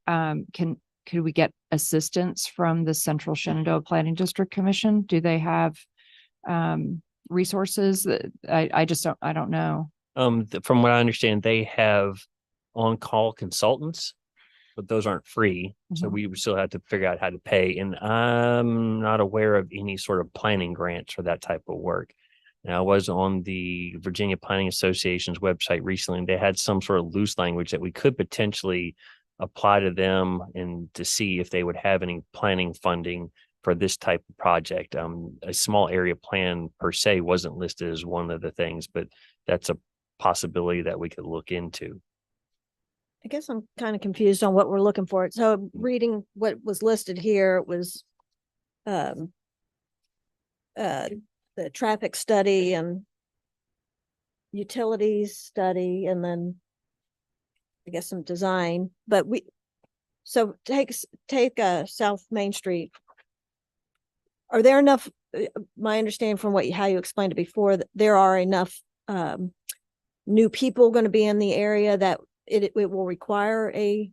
Speaker 1: could we get assistance from the Central Shenandoah Planning District Commission? Do they have resources that I don't know.
Speaker 4: From what I understand, they have on-call consultants, but those aren't free. So
Speaker 1: Mhm.
Speaker 4: we would still have to figure out how to pay. And I'm not aware of any sort of planning grants for that type of work. Now, I was on the Virginia Planning Association's website recently, and they had some sort of loose language that we could potentially apply to them and to see if they would have any planning funding for this type of project. A small area plan per se wasn't listed as one of the things, but that's a possibility that we could look into.
Speaker 3: I guess I'm kind of confused on what we're looking for. So reading what was listed here, it was the traffic study and utilities study, and then I guess some design, but so take South Main Street. Are there enough, my understanding from how you explained it before, that there are enough new people going to be in the area that it will require a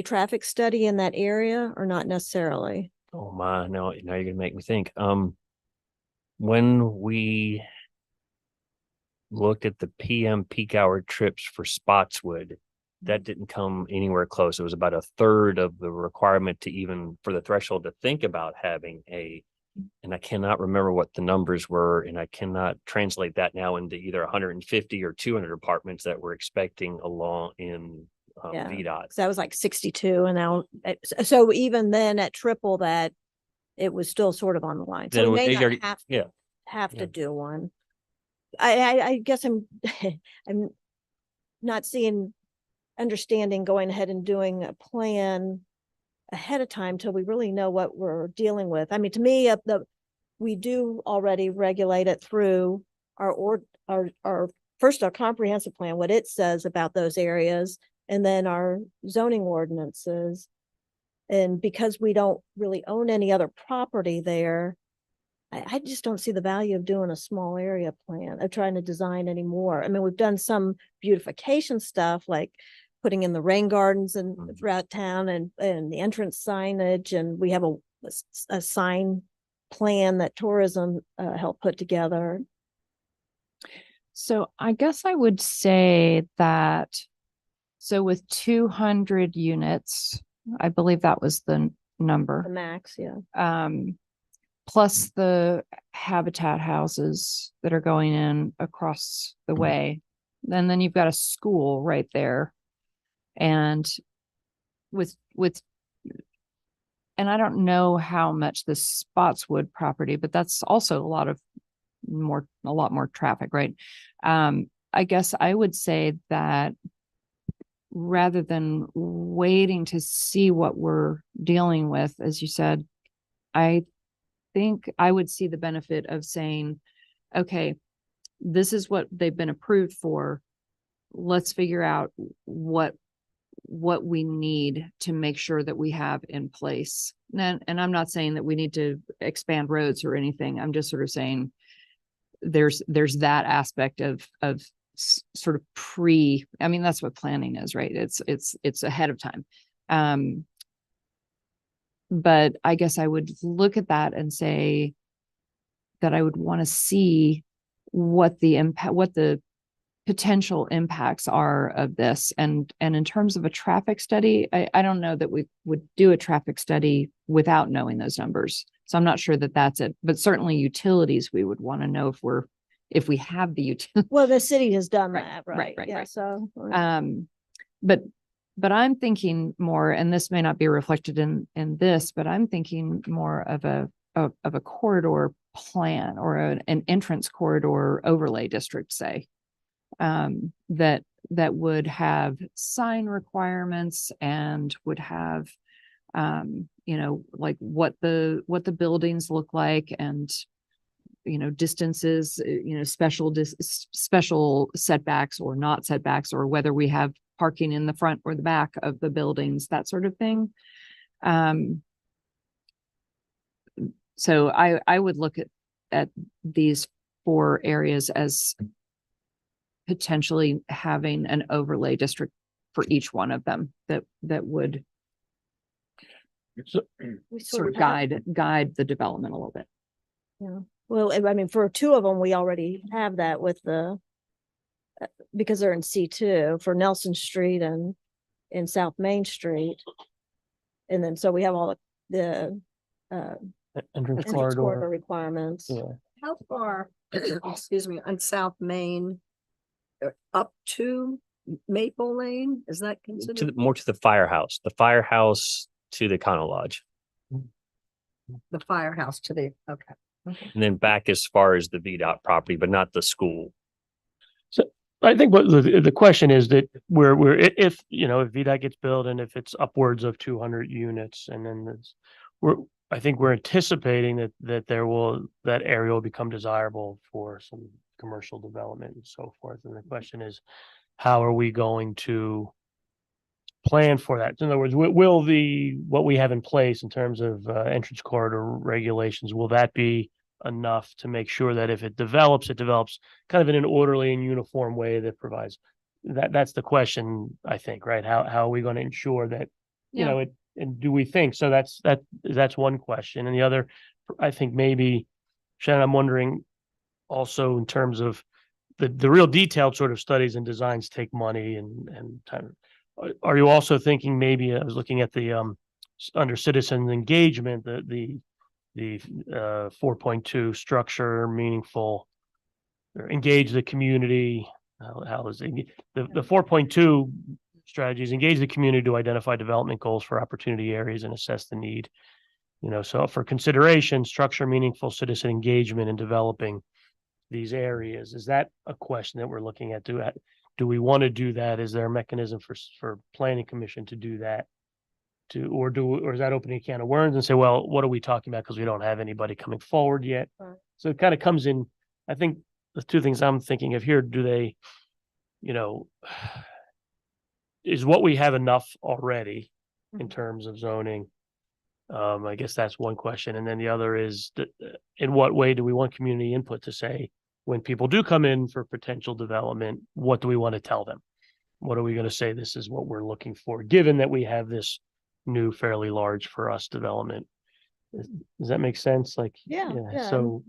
Speaker 3: traffic study in that area, or not necessarily?
Speaker 4: Oh my, now you're gonna make me think. When we looked at the PM peak hour trips for Spotswood, that didn't come anywhere close. It was about a third of the requirement to even for the threshold to think about having a and I cannot remember what the numbers were, and I cannot translate that now into either 150 or 200 apartments that we're expecting along in
Speaker 3: Yeah.
Speaker 4: VDOT.
Speaker 3: So that was like 62 and now, so even then at triple that, it was still sort of on the line. So
Speaker 4: Then
Speaker 3: we may
Speaker 4: they
Speaker 3: not
Speaker 4: already-
Speaker 3: have,
Speaker 4: yeah.
Speaker 3: have
Speaker 4: Yeah.
Speaker 3: to do one. I guess I'm, I'm not seeing, understanding going ahead and doing a plan ahead of time till we really know what we're dealing with. I mean, to me, we do already regulate it through our first, our comprehensive plan, what it says about those areas, and then our zoning ordinances. And because we don't really own any other property there, I just don't see the value of doing a small area plan, of trying to design anymore. I mean, we've done some beautification stuff like putting in the rain gardens and throughout town and the entrance signage. And we have a sign plan that tourism helped put together.
Speaker 1: So I guess I would say that, so with 200 units, I believe that was the
Speaker 3: The
Speaker 1: number,
Speaker 3: max, yeah.
Speaker 1: plus the habitat houses that are going in across the way. Then you've got a school right there. And with, and I don't know how much this Spotswood property, but that's also a lot more traffic, right? I guess I would say that rather than waiting to see what we're dealing with, as you said, I think I would see the benefit of saying, okay, this is what they've been approved for. Let's figure out what we need to make sure that we have in place. And I'm not saying that we need to expand roads or anything. I'm just sort of saying there's that aspect of sort of I mean, that's what planning is, right? It's ahead of time. But I guess I would look at that and say that I would want to see what the potential impacts are of this. And in terms of a traffic study, I don't know that we would do a traffic study without knowing those numbers. So I'm not sure that that's it, but certainly utilities, we would want to know if we have the utility.
Speaker 3: Well, the city has done
Speaker 1: Right,
Speaker 3: that,
Speaker 1: right,
Speaker 3: right?
Speaker 1: right,
Speaker 3: Yeah,
Speaker 1: right.
Speaker 3: so.
Speaker 1: But I'm thinking more, and this may not be reflected in this, but I'm thinking more of a corridor plan or an entrance corridor overlay district, say, that would have sign requirements and would have, like what the buildings look like and, distances, special setbacks or not setbacks, or whether we have parking in the front or the back of the buildings, that sort of thing. So I would look at these 4 areas as potentially having an overlay district for each one of them that would
Speaker 3: We
Speaker 1: sort of
Speaker 3: have-
Speaker 1: guide the development a little bit.
Speaker 3: Yeah. Well, I mean, for 2 of them, we already have that with because they're in C2 for Nelson Street and in South Main Street. And then, so we have all the
Speaker 2: Entrance
Speaker 3: entrance corridor
Speaker 2: corridor.
Speaker 3: requirements.
Speaker 2: Yeah.
Speaker 5: How far, excuse me, on South Main, up to Maple Lane, is that considered
Speaker 4: More to the firehouse to the Econo Lodge,
Speaker 5: the firehouse to the, okay.
Speaker 4: and then back as far as the VDOT property, but not the school.
Speaker 2: I think what the question is that if VDOT gets built and if it's upwards of 200 units, and then I think we're anticipating that that area will become desirable for some commercial development and so forth. And the question is, how are we going to plan for that? In other words, will what we have in place in terms of entrance corridor regulations, will that be enough to make sure that if it develops kind of in an orderly and uniform way that provides that's the question, I think, right? How are we going to ensure that, and do we think so? That's one question. And the other, I think maybe, Shannon, I'm wondering also in terms of the real detailed sort of studies and designs take money and time. Are you also thinking maybe, I was looking at the under citizen engagement, the the 4.2 structure meaningful, or engage the community. How is it? The 4.2 strategies engage the community to identify development goals for opportunity areas and assess the need. So for consideration, structure meaningful citizen engagement in developing these areas. Is that a question that we're looking at? Do we want to do that? Is there a mechanism for planning commission to do that? Or is that opening a can of worms and say, well, what are we talking about? Because we don't have anybody coming forward yet.
Speaker 3: Right.
Speaker 2: So it kind of comes in, I think the two things I'm thinking of here, do they, is what we have enough already in terms of zoning? I guess that's one question. And then the other is in what way do we want community input to say when people do come in for potential development, what do we want to tell them? What are we going to say? This is what we're looking for, given that we have this new fairly large for us development. Does that make sense? Like,
Speaker 3: Yeah.
Speaker 2: So,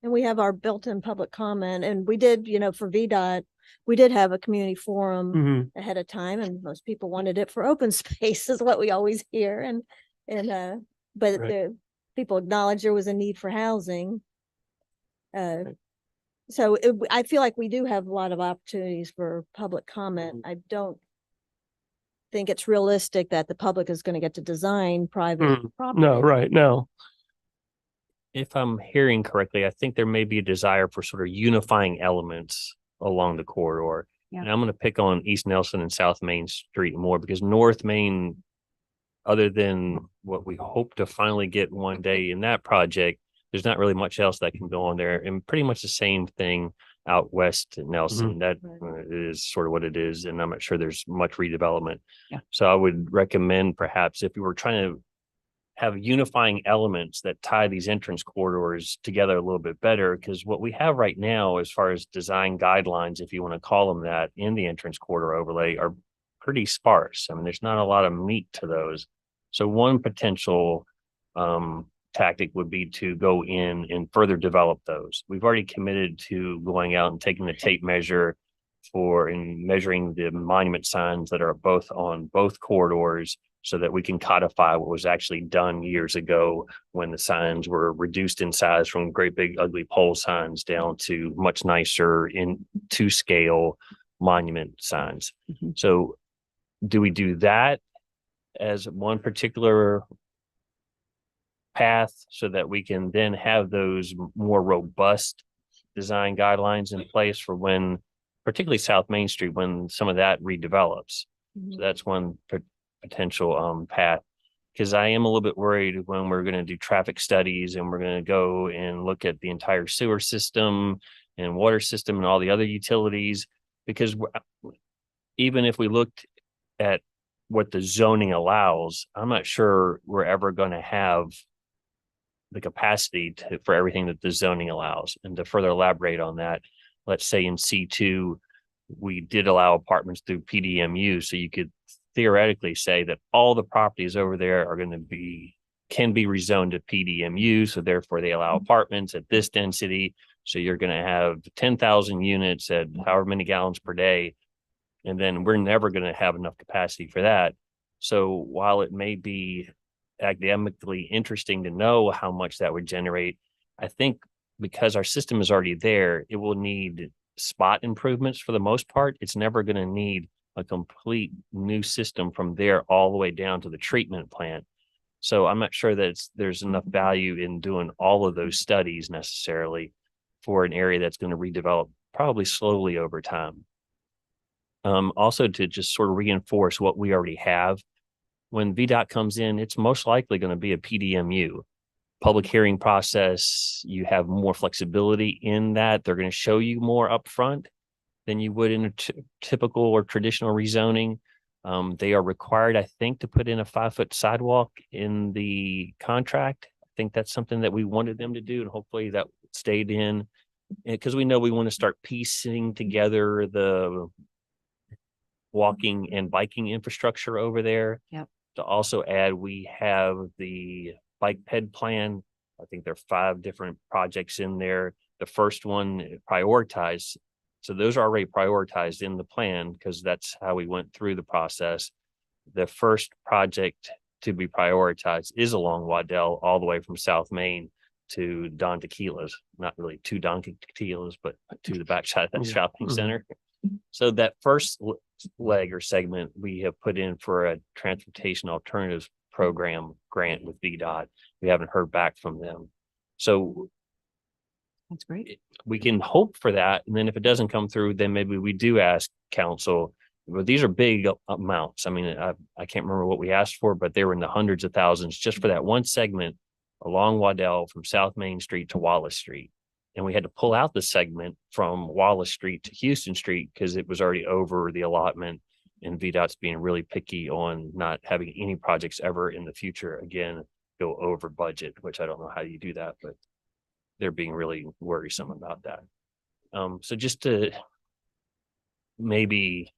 Speaker 3: And we have our built-in public comment, and we did, for VDOT, we did have a community forum
Speaker 2: mhm,
Speaker 3: ahead of time, and most people wanted it for open space is what we always hear. But
Speaker 2: Right.
Speaker 3: the people acknowledged there was a need for housing.
Speaker 2: Right.
Speaker 3: So I feel like we do have a lot of opportunities for public comment. I don't think it's realistic that the public is going to get to design private property.
Speaker 2: no, right. No.
Speaker 4: If I'm hearing correctly, I think there may be a desire for sort of unifying elements along the corridor.
Speaker 1: Yeah.
Speaker 4: And I'm going to pick on East Nelson and South Main Street more because North Main, other than what we hope to finally get one day in that project, there's not really much else that can go on there. And pretty much the same thing out west at Nelson. That is sort of what it is. And I'm not sure there's much redevelopment.
Speaker 1: Yeah.
Speaker 4: So I would recommend perhaps if we were trying to have unifying elements that tie these entrance corridors together a little bit better, because what we have right now, as far as design guidelines, if you want to call them that, in the entrance corridor overlay are pretty sparse. I mean, there's not a lot of meat to those. So one potential tactic would be to go in and further develop those. We've already committed to going out and taking the tape measure and measuring the monument signs that are both on both corridors, so that we can codify what was actually done years ago when the signs were reduced in size from great big ugly pole signs down to much nicer to scale monument signs. So do we do that as one particular path so that we can then have those more robust design guidelines in place for when, particularly South Main Street, when some of that redevelops? So that's one potential path, because I am a little bit worried when we're going to do traffic studies and we're going to go and look at the entire sewer system and water system and all the other utilities, because even if we looked at what the zoning allows, I'm not sure we're ever going to have the capacity for everything that the zoning allows. And to further elaborate on that, let's say in C2, we did allow apartments through PDMU, so you could theoretically say that all the properties over there are going to can be rezoned to PDMU. So therefore they allow apartments at this density. So you're going to have 10,000 units at however many gallons per day. And then we're never going to have enough capacity for that. So while it may be academically interesting to know how much that would generate, I think because our system is already there, it will need spot improvements for the most part. It's never going to need a complete new system from there all the way down to the treatment plant. So I'm not sure that there's enough value in doing all of those studies necessarily for an area that's going to redevelop probably slowly over time. Also to just sort of reinforce what we already have. When VDOT comes in, it's most likely going to be a PDMU. Public hearing process, you have more flexibility in that. They're going to show you more upfront than you would in a typical or traditional rezoning. They are required, I think, to put in a 5-foot sidewalk in the contract. I think that's something that we wanted them to do, and hopefully that stayed in, because we know we want to start piecing together the walking and biking infrastructure over there.
Speaker 1: Yep.
Speaker 4: To also add, we have the bike ped plan. I think there are 5 different projects in there. The first one prioritized. So those are already prioritized in the plan because that's how we went through the process. The first project to be prioritized is along Waddell all the way from South Main to Don Tequila's, not really to Don Tequila's, but to the backside of that
Speaker 2: Yeah.
Speaker 4: shopping
Speaker 2: Mhm.
Speaker 4: center. So that first leg or segment we have put in for a transportation alternatives program grant with VDOT. We haven't heard back from them. So
Speaker 1: That's great.
Speaker 4: we can hope for that. And then if it doesn't come through, then maybe we do ask council. But these are big amounts. I mean, I can't remember what we asked for, but they were in the hundreds of thousands just for that one segment along Waddell from South Main Street to Wallace Street. And we had to pull out the segment from Wallace Street to Houston Street because it was already over the allotment. And VDOT's being really picky on not having any projects ever in the future again go over budget, which I don't know how you do that, but they're being really worrisome about that. So just to maybe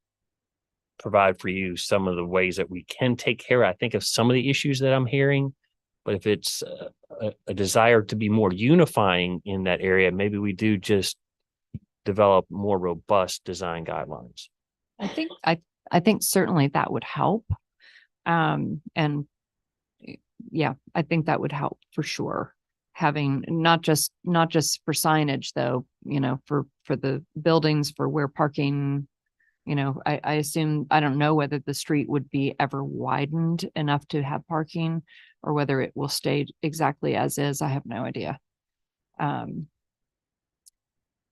Speaker 4: provide for you some of the ways that we can take care of, I think, of some of the issues that I'm hearing. But if it's a desire to be more unifying in that area, maybe we do just develop more robust design guidelines.
Speaker 1: I think certainly that would help. And yeah, I think that would help for sure. Having not just for signage though, for the buildings, for where parking, I assume, I don't know whether the street would be ever widened enough to have parking or whether it will stay exactly as is. I have no idea.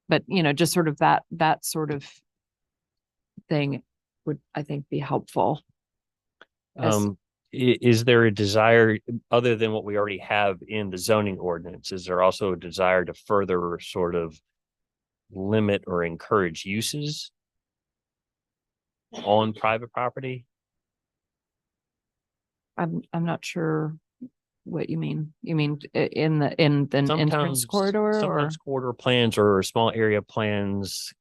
Speaker 1: But just sort of that sort of thing would, I think, be helpful.
Speaker 4: Is there a desire other than what we already have in the zoning ordinance? Is there also a desire to further sort of limit or encourage uses on private property?
Speaker 1: I'm not sure what you mean. You mean in the entrance corridor, or
Speaker 4: Sometimes corridor plans or small area plans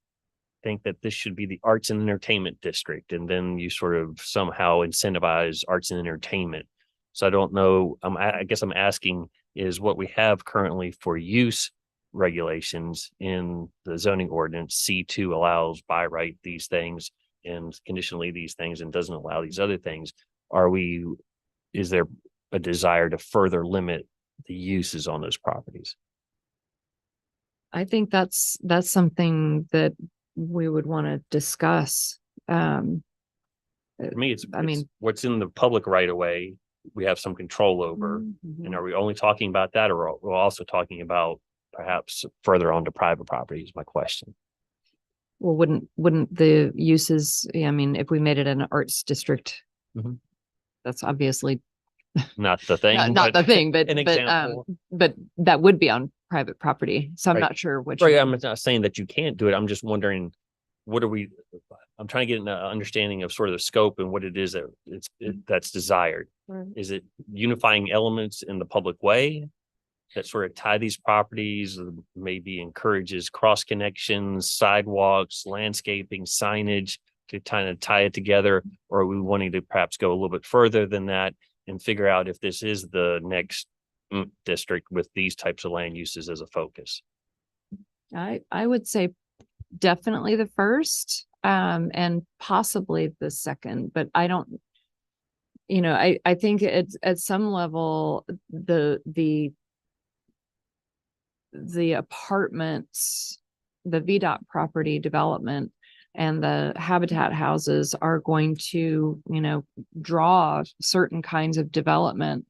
Speaker 4: think that this should be the arts and entertainment district, and then you sort of somehow incentivize arts and entertainment. So I don't know. I guess I'm asking, is what we have currently for use regulations in the zoning ordinance, C2 allows by right these things and conditionally these things and doesn't allow these other things. Is there a desire to further limit the uses on those properties?
Speaker 1: I think that's something that we would want to discuss.
Speaker 4: For me, it's what's in the public right of way, we have some control over.
Speaker 1: Mhm.
Speaker 4: And are we only talking about that, or we're also talking about perhaps further onto private property is my question.
Speaker 1: Well, wouldn't the uses, if we made it an arts district,
Speaker 4: Mhm.
Speaker 1: that's obviously
Speaker 4: Not the thing.
Speaker 1: not the thing, but
Speaker 4: an example.
Speaker 1: but that would be on private property. So I'm
Speaker 4: Right.
Speaker 1: not sure which.
Speaker 4: Right, I'm not saying that you can't do it. I'm just wondering, I'm trying to get an understanding of sort of the scope and what it is that that's desired.
Speaker 3: Right.
Speaker 4: Is it unifying elements in the public way that sort of tie these properties, maybe encourages cross connections, sidewalks, landscaping, signage to kind of tie it together? Or are we wanting to perhaps go a little bit further than that and figure out if this is the next district with these types of land uses as a focus?
Speaker 1: I would say definitely the first, and possibly the second, but I don't, I think it's at some level, the apartments, the VDOT property development and the habitat houses are going to, draw certain kinds of development.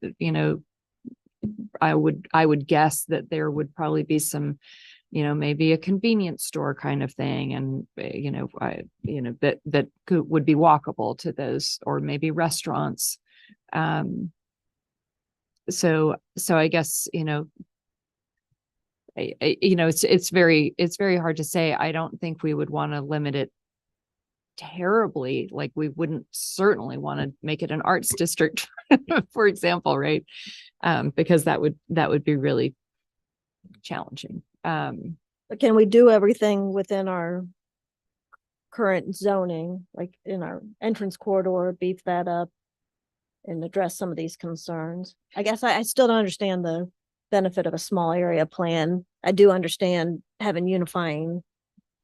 Speaker 1: I would guess that there would probably be some, maybe a convenience store kind of thing. And, that would be walkable to those, or maybe restaurants. So I guess, it's very hard to say. I don't think we would want to limit it terribly. Like we wouldn't certainly want to make it an arts district, for example, right? Because that would be really challenging.
Speaker 3: But can we do everything within our current zoning, like in our entrance corridor, beef that up and address some of these concerns? I guess I still don't understand the benefit of a small area plan. I do understand having unifying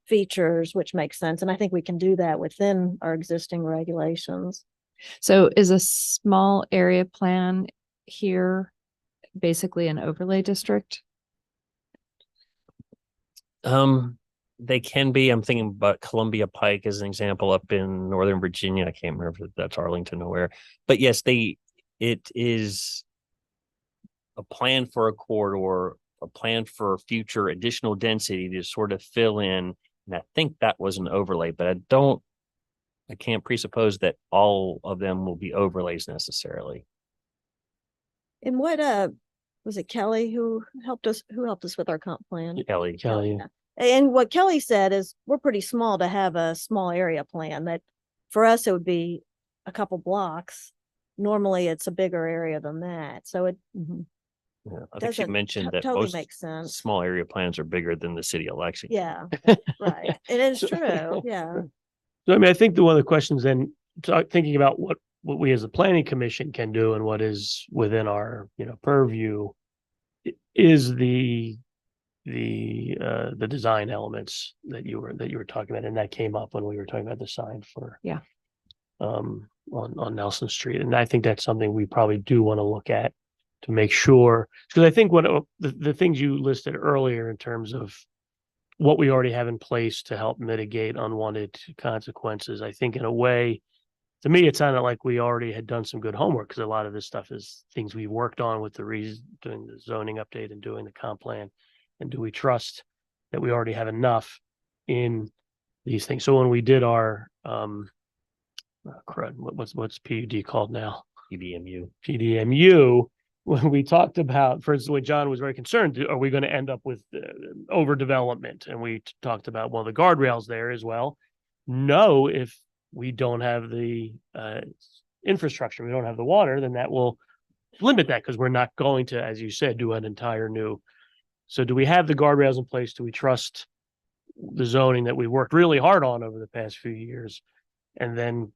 Speaker 3: features, which makes sense. And I think we can do that within our existing regulations.
Speaker 1: So is a small area plan here basically an overlay district?
Speaker 4: They can be. I'm thinking about Columbia Pike as an example up in Northern Virginia. I can't remember if that's Arlington or where, but yes, it is a plan for a corridor, a plan for future additional density to sort of fill in. And I think that was an overlay, but I can't presuppose that all of them will be overlays necessarily.
Speaker 3: And what, was it Kelly who helped us with our comp plan?
Speaker 4: Kelly.
Speaker 2: Kelly,
Speaker 3: Yeah. And what Kelly said is we're pretty small to have a small area plan. That for us, it would be a couple blocks. Normally it's a bigger area than that. So it
Speaker 4: Yeah, I think she
Speaker 3: doesn't
Speaker 4: mentioned that
Speaker 3: totally
Speaker 4: most
Speaker 3: makes sense.
Speaker 4: small area plans are bigger than the city of Lexington.
Speaker 3: Yeah, right. It is
Speaker 2: So-
Speaker 3: true. Yeah.
Speaker 2: So I mean, I think one of the questions then, thinking about what we as a planning commission can do and what is within our, purview, is the design elements that you were talking about, and that came up when we were talking about the sign for
Speaker 1: Yeah.
Speaker 2: On Nelson Street, and I think that's something we probably do want to look at to make sure, because I think the things you listed earlier in terms of what we already have in place to help mitigate unwanted consequences, I think in a way, to me, it sounded like we already had done some good homework, because a lot of this stuff is things we worked on with doing the zoning update and doing the comp plan. And do we trust that we already have enough in these things? So when we did our what's PUD called now? PDMU, when we talked about, for instance, when John was very concerned, are we going to end up with overdevelopment? And we talked about, well, the guardrails there as well. No, if we don't have the infrastructure, we don't have the water, then that will limit that, because we're not going to, as you said, do an entire new. So do we have the guardrails in place? Do we trust the zoning that we worked really hard on over the past few years? And then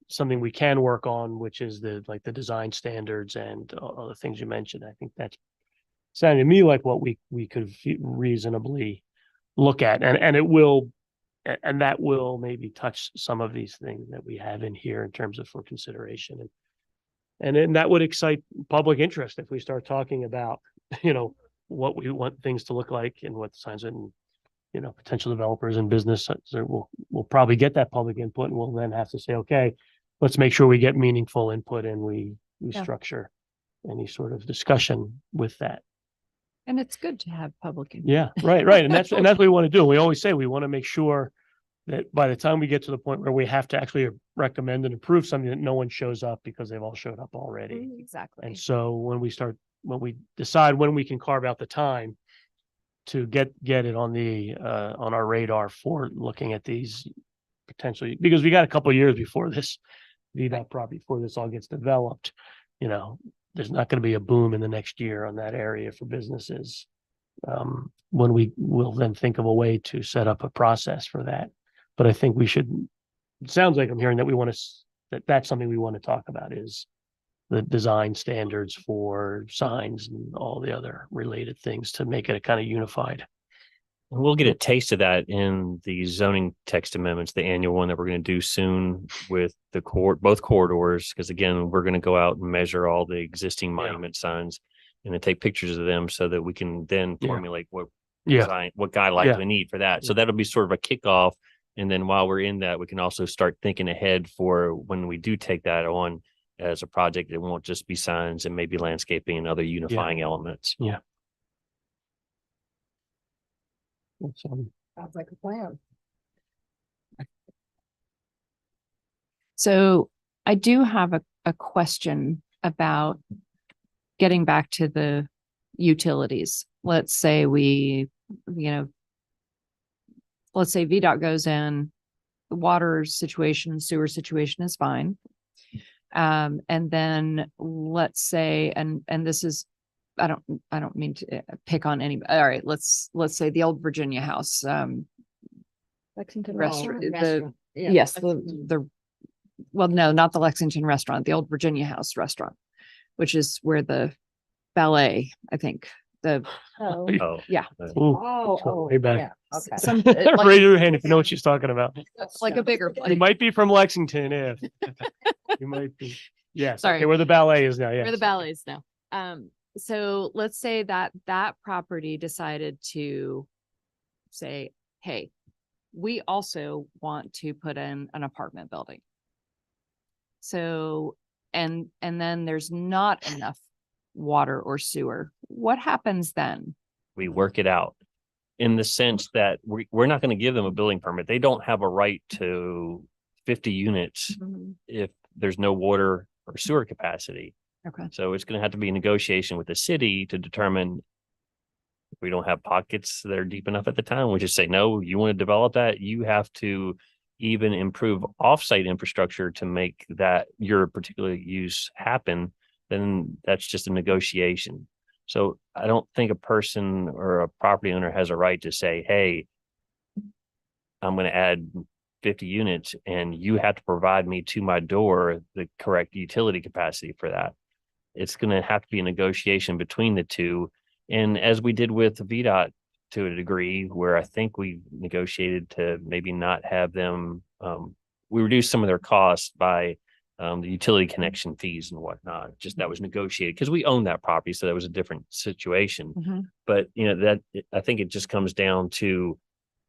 Speaker 2: something we can work on, which is the design standards and all the things you mentioned. I think that's sounded to me like what we could reasonably look at, and it will, and that will maybe touch some of these things that we have in here in terms of for consideration, and then that would excite public interest if we start talking about, what we want things to look like and what the signs and, potential developers and business will probably get that public input, and we'll then have to say, okay, let's make sure we get meaningful input and we
Speaker 1: Yeah.
Speaker 2: structure any sort of discussion with that.
Speaker 1: And it's good to have public input.
Speaker 2: Yeah, right. And that's what we want to do. We always say we want to make sure that by the time we get to the point where we have to actually recommend and approve something, that no one shows up because they've all showed up already.
Speaker 1: Exactly.
Speaker 2: And so when we decide when we can carve out the time to get it on on our radar for looking at these potentially, because we got a couple of years before this VDOT property, before this all gets developed, there's not going to be a boom in the next year on that area for businesses. When we will then think of a way to set up a process for that. But I think it sounds like I'm hearing that that's something we want to talk about, is the design standards for signs and all the other related things to make it a kind of unified.
Speaker 4: We'll get a taste of that in the zoning text amendments, the annual one that we're going to do soon with both corridors. Because again, we're going to go out and measure all the existing monument signs and then take pictures of them so that we can then formulate what guidelines we need for that. So that'll be sort of a kickoff. And then while we're in that, we can also start thinking ahead for when we do take that on as a project. It won't just be signs, and maybe landscaping and other unifying elements.
Speaker 2: Yeah.
Speaker 5: Sounds like a plan.
Speaker 1: So I do have a question about getting back to the utilities. Let's say let's say VDOT goes in, the water situation, sewer situation is fine. And then let's say, and this is, I don't mean to pick on anybody. All right, let's say the old Virginia House,
Speaker 3: Lexington
Speaker 1: restaurant,
Speaker 3: restaurant.
Speaker 1: yes, well, no, not the Lexington restaurant, the old Virginia House restaurant, which is where the ballet, I think, the,
Speaker 3: Oh,
Speaker 4: Oh.
Speaker 1: Yeah.
Speaker 2: Ooh,
Speaker 5: Oh,
Speaker 2: way back.
Speaker 5: yeah, okay.
Speaker 1: some,
Speaker 2: Raise your hand if you know what she's talking about.
Speaker 1: like a bigger
Speaker 2: You
Speaker 1: place.
Speaker 2: might be from Lexington, if. You might be. Yes, okay,
Speaker 1: Sorry.
Speaker 2: where the ballet is now, yeah.
Speaker 1: Where the ballets now. So let's say that that property decided to say, hey, we also want to put in an apartment building. So, and then there's not enough water or sewer. What happens then?
Speaker 4: We work it out in the sense that we're not going to give them a building permit. They don't have a right to 50 units
Speaker 3: mhm.
Speaker 4: if there's no water or sewer capacity.
Speaker 1: Okay.
Speaker 4: So it's going to have to be a negotiation with the city to determine if we don't have pockets that are deep enough at the time. We just say, no, you want to develop that, you have to even improve offsite infrastructure to make that your particular use happen. Then that's just a negotiation. So I don't think a person or a property owner has a right to say, hey, I'm going to add 50 units and you have to provide me to my door the correct utility capacity for that. It's going to have to be a negotiation between the two. And as we did with VDOT to a degree, where I think we negotiated to maybe not have them, we reduced some of their costs by the utility connection fees and whatnot. Just that was negotiated because we own that property. So that was a different situation.
Speaker 1: Mhm.
Speaker 4: But, I think it just comes down to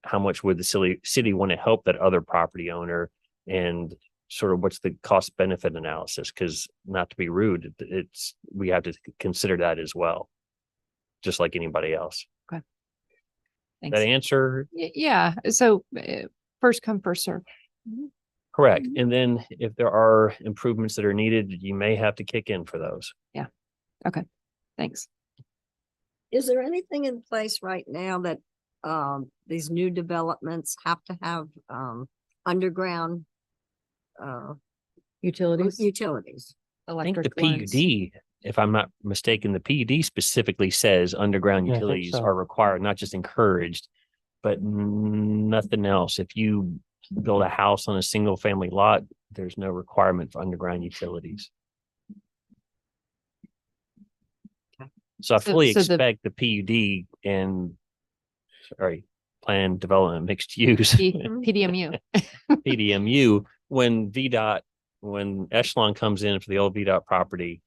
Speaker 4: how much would the city want to help that other property owner, and sort of what's the cost benefit analysis? Because not to be rude, we have to consider that as well, just like anybody else.
Speaker 1: Thanks.
Speaker 4: That answer
Speaker 1: Yeah. So first come, first serve.
Speaker 4: correct. And then if there are improvements that are needed, you may have to kick in for those.
Speaker 1: Thanks.
Speaker 5: Is there anything in place right now that these new developments have to have underground
Speaker 1: Utilities,
Speaker 5: utilities?
Speaker 4: I think the
Speaker 1: electric lines.
Speaker 4: PUD, if I'm not mistaken, the PUD specifically says underground
Speaker 2: Yeah, I think
Speaker 4: utilities
Speaker 2: so.
Speaker 4: are required, not just encouraged, but nothing else. If you build a house on a single family lot, there's no requirement for underground utilities. So I fully
Speaker 1: so the-
Speaker 4: expect the PUD and, sorry, planned development mixed use,
Speaker 1: PDMU.
Speaker 4: PDMU, when Echelon comes in for the old VDOT property,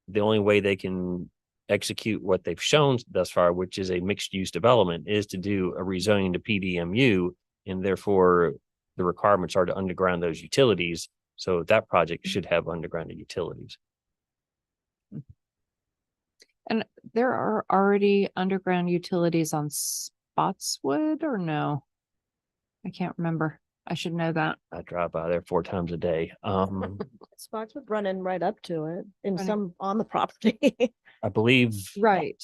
Speaker 4: the only way they can execute what they've shown thus far, which is a mixed use development, is to do a rezoning to PDMU, and therefore the requirements are to underground those utilities. So that project should have underground utilities.
Speaker 1: And there are already underground utilities on Spotswood or no? I can't remember. I should know that.
Speaker 4: I drive by there 4 times a day.
Speaker 3: Spots would run in right up to it and
Speaker 1: Running-
Speaker 3: some on the property.
Speaker 4: I believe
Speaker 1: Right.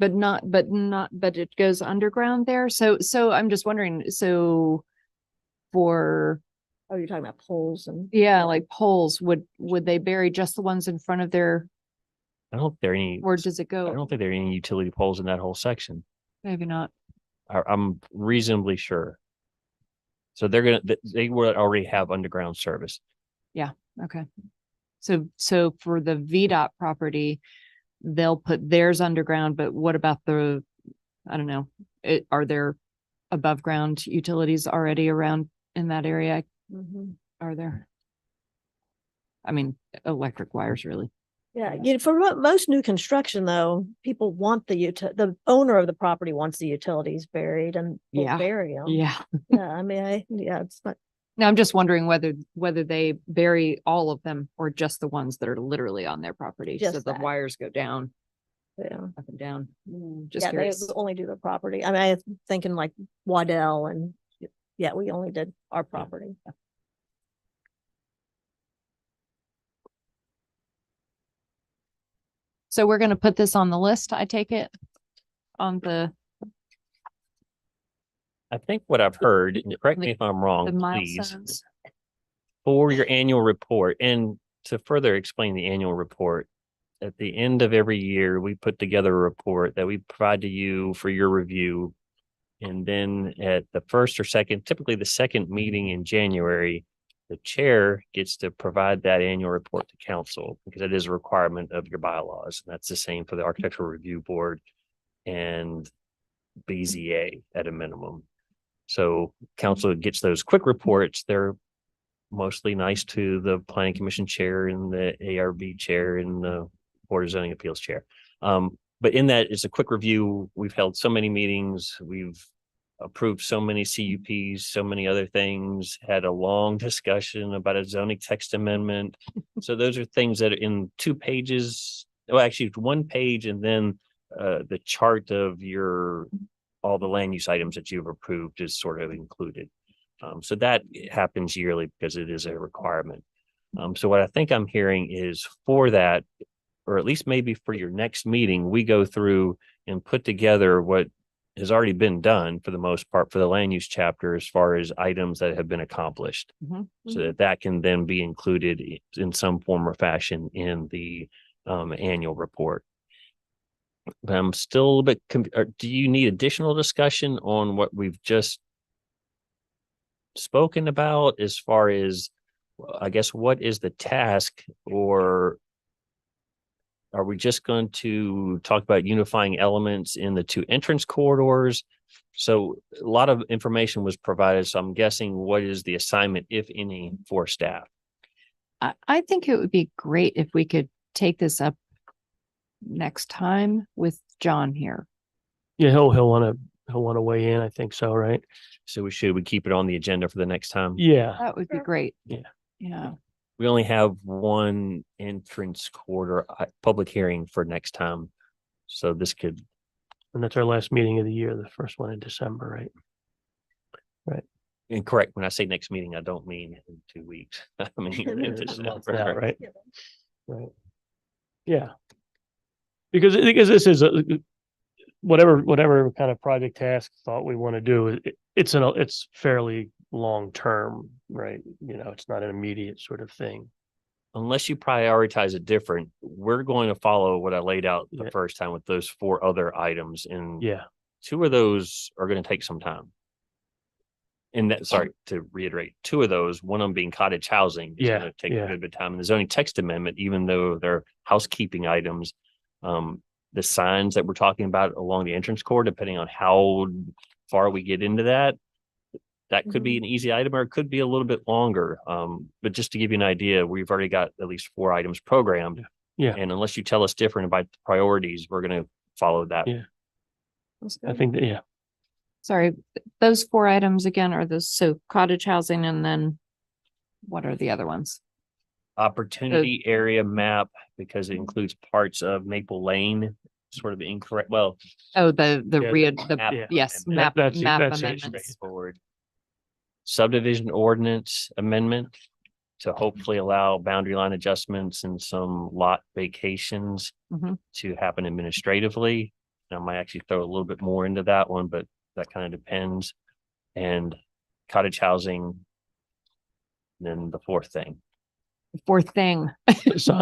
Speaker 1: But it goes underground there. So I'm just wondering, so for,
Speaker 3: Oh, you're talking about poles and.
Speaker 1: yeah, like poles, would they bury just the ones in front of their,
Speaker 4: I don't think there are any.
Speaker 1: or does it
Speaker 4: I
Speaker 1: go?
Speaker 4: don't think there are any utility poles in that whole section.
Speaker 1: Maybe not.
Speaker 4: I'm reasonably sure. So they would already have underground service.
Speaker 1: Okay. So for the VDOT property, they'll put theirs underground, but what about I don't know, are there above ground utilities already around in that area?
Speaker 3: Mhm.
Speaker 1: Are there? I mean, electric wires, really.
Speaker 3: Yeah, for most new construction though, people want the owner of the property wants the utilities buried and will
Speaker 1: Yeah.
Speaker 3: bury them.
Speaker 1: Yeah.
Speaker 3: Yeah, I mean, it's not.
Speaker 1: Now I'm just wondering whether they bury all of them or just the ones that are literally on their property. So
Speaker 3: Just
Speaker 1: the
Speaker 3: that.
Speaker 1: wires go down,
Speaker 3: Yeah.
Speaker 1: up and down. Just
Speaker 3: Yeah, they
Speaker 1: curious.
Speaker 3: only do the property. I mean, I'm thinking like Waddell and, yeah, we only did our property.
Speaker 1: So we're gonna put this on the list, I take it? On the
Speaker 4: I think what I've heard, and correct me if I'm
Speaker 1: the
Speaker 4: wrong, please,
Speaker 1: milestones.
Speaker 4: for your annual report, and to further explain the annual report, at the end of every year, we put together a report that we provide to you for your review. And then at the first or second, typically the second meeting in January, the chair gets to provide that annual report to council because it is a requirement of your bylaws. That's the same for the architectural review board. and BZA at a minimum. So council gets those quick reports. They're mostly nice to the planning commission chair and the ARB chair and the board of zoning appeals chair. But in that, it's a quick review. We've held so many meetings. We've approved so many CUPs, so many other things, had a long discussion about a zoning text amendment. So those are things that are in 2 pages. Well, actually it's 1 page and then the chart of all the land use items that you've approved is sort of included. So that happens yearly because it is a requirement. So what I think I'm hearing is for that, or at least maybe for your next meeting, we go through and put together what has already been done for the most part for the land use chapter as far as items that have been accomplished.
Speaker 1: Mhm.
Speaker 4: So that can then be included in some form or fashion in the annual report. But I'm still a little bit, do you need additional discussion on what we've just spoken about as far as, I guess, what is the task, or are we just going to talk about unifying elements in the 2 entrance corridors? So a lot of information was provided. So I'm guessing what is the assignment, if any, for staff?
Speaker 1: I think it would be great if we could take this up next time with John here.
Speaker 2: Yeah, he'll want to weigh in. I think so, right?
Speaker 4: So we keep it on the agenda for the next time?
Speaker 2: Yeah.
Speaker 1: That would be great.
Speaker 2: Yeah.
Speaker 1: Yeah.
Speaker 4: We only have 1 entrance corridor public hearing for next time. So this could,
Speaker 2: And that's our last meeting of the year, the first one in December, right?
Speaker 4: and correct, when I say next meeting, I don't mean in 2 weeks. I mean in December.
Speaker 2: Yeah, right. Right. Yeah. Because this is whatever kind of project task thought we want to do, it's fairly long term, right? It's not an immediate sort of thing.
Speaker 4: Unless you prioritize it different, we're going to follow what I laid out the
Speaker 2: Yeah.
Speaker 4: first time with those 4 other items, and
Speaker 2: Yeah.
Speaker 4: 2 of those are going to take some time. And that, sorry to reiterate, 2 of those, one of them being cottage housing, is
Speaker 2: Yeah,
Speaker 4: going to take
Speaker 2: yeah.
Speaker 4: a good bit of time. And the zoning text amendment, even though they're housekeeping items, the signs that we're talking about along the entrance core, depending on how far we get into that could be an easy item, or it could be a little bit longer. But just to give you an idea, we've already got at least 4 items programmed.
Speaker 2: Yeah.
Speaker 4: And unless you tell us different about the priorities, we're going to follow that.
Speaker 2: Yeah. I think that, yeah.
Speaker 1: Sorry, those 4 items again are so cottage housing, and then what are the other ones?
Speaker 4: Opportunity area map, because it includes parts of Maple Lane, sort of incorrect. Well,
Speaker 1: Oh, the
Speaker 2: Yeah,
Speaker 4: map
Speaker 1: yes,
Speaker 4: amendment.
Speaker 1: map
Speaker 2: That's
Speaker 1: amendments.
Speaker 4: Straightforward. Subdivision ordinance amendment to hopefully allow boundary line adjustments and some lot vacations
Speaker 1: Mhm.
Speaker 4: to happen administratively. I might actually throw a little bit more into that one, but that kind of depends. And cottage housing. Then the 4th thing.
Speaker 1: 4th thing.
Speaker 2: So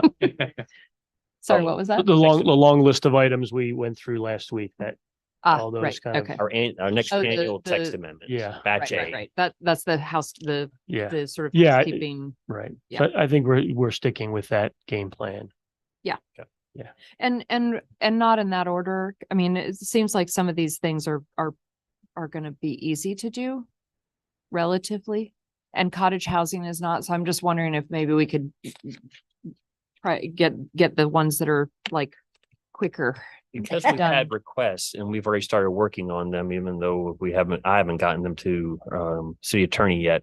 Speaker 1: Sorry,
Speaker 4: Oh,
Speaker 1: what was that?
Speaker 2: the long list of items we went through last week, that all those
Speaker 1: Right,
Speaker 2: kind of-
Speaker 1: okay.
Speaker 4: Our next
Speaker 1: Oh,
Speaker 4: annual text
Speaker 1: the-
Speaker 4: amendment.
Speaker 2: Yeah.
Speaker 4: Batch
Speaker 1: Right,
Speaker 4: A.
Speaker 1: right, right. That's the house, the
Speaker 2: yeah,
Speaker 1: sort of
Speaker 2: Yeah,
Speaker 1: housekeeping.
Speaker 2: right.
Speaker 1: Yeah.
Speaker 2: So I think we're sticking with that game plan.
Speaker 1: And not in that order. I mean, it seems like some of these things are going to be easy to do relatively, and cottage housing is not. So I'm just wondering if maybe we could get the ones that are like quicker.
Speaker 4: Because we've
Speaker 1: Done.
Speaker 4: had requests and we've already started working on them, even though I haven't gotten them to city attorney yet.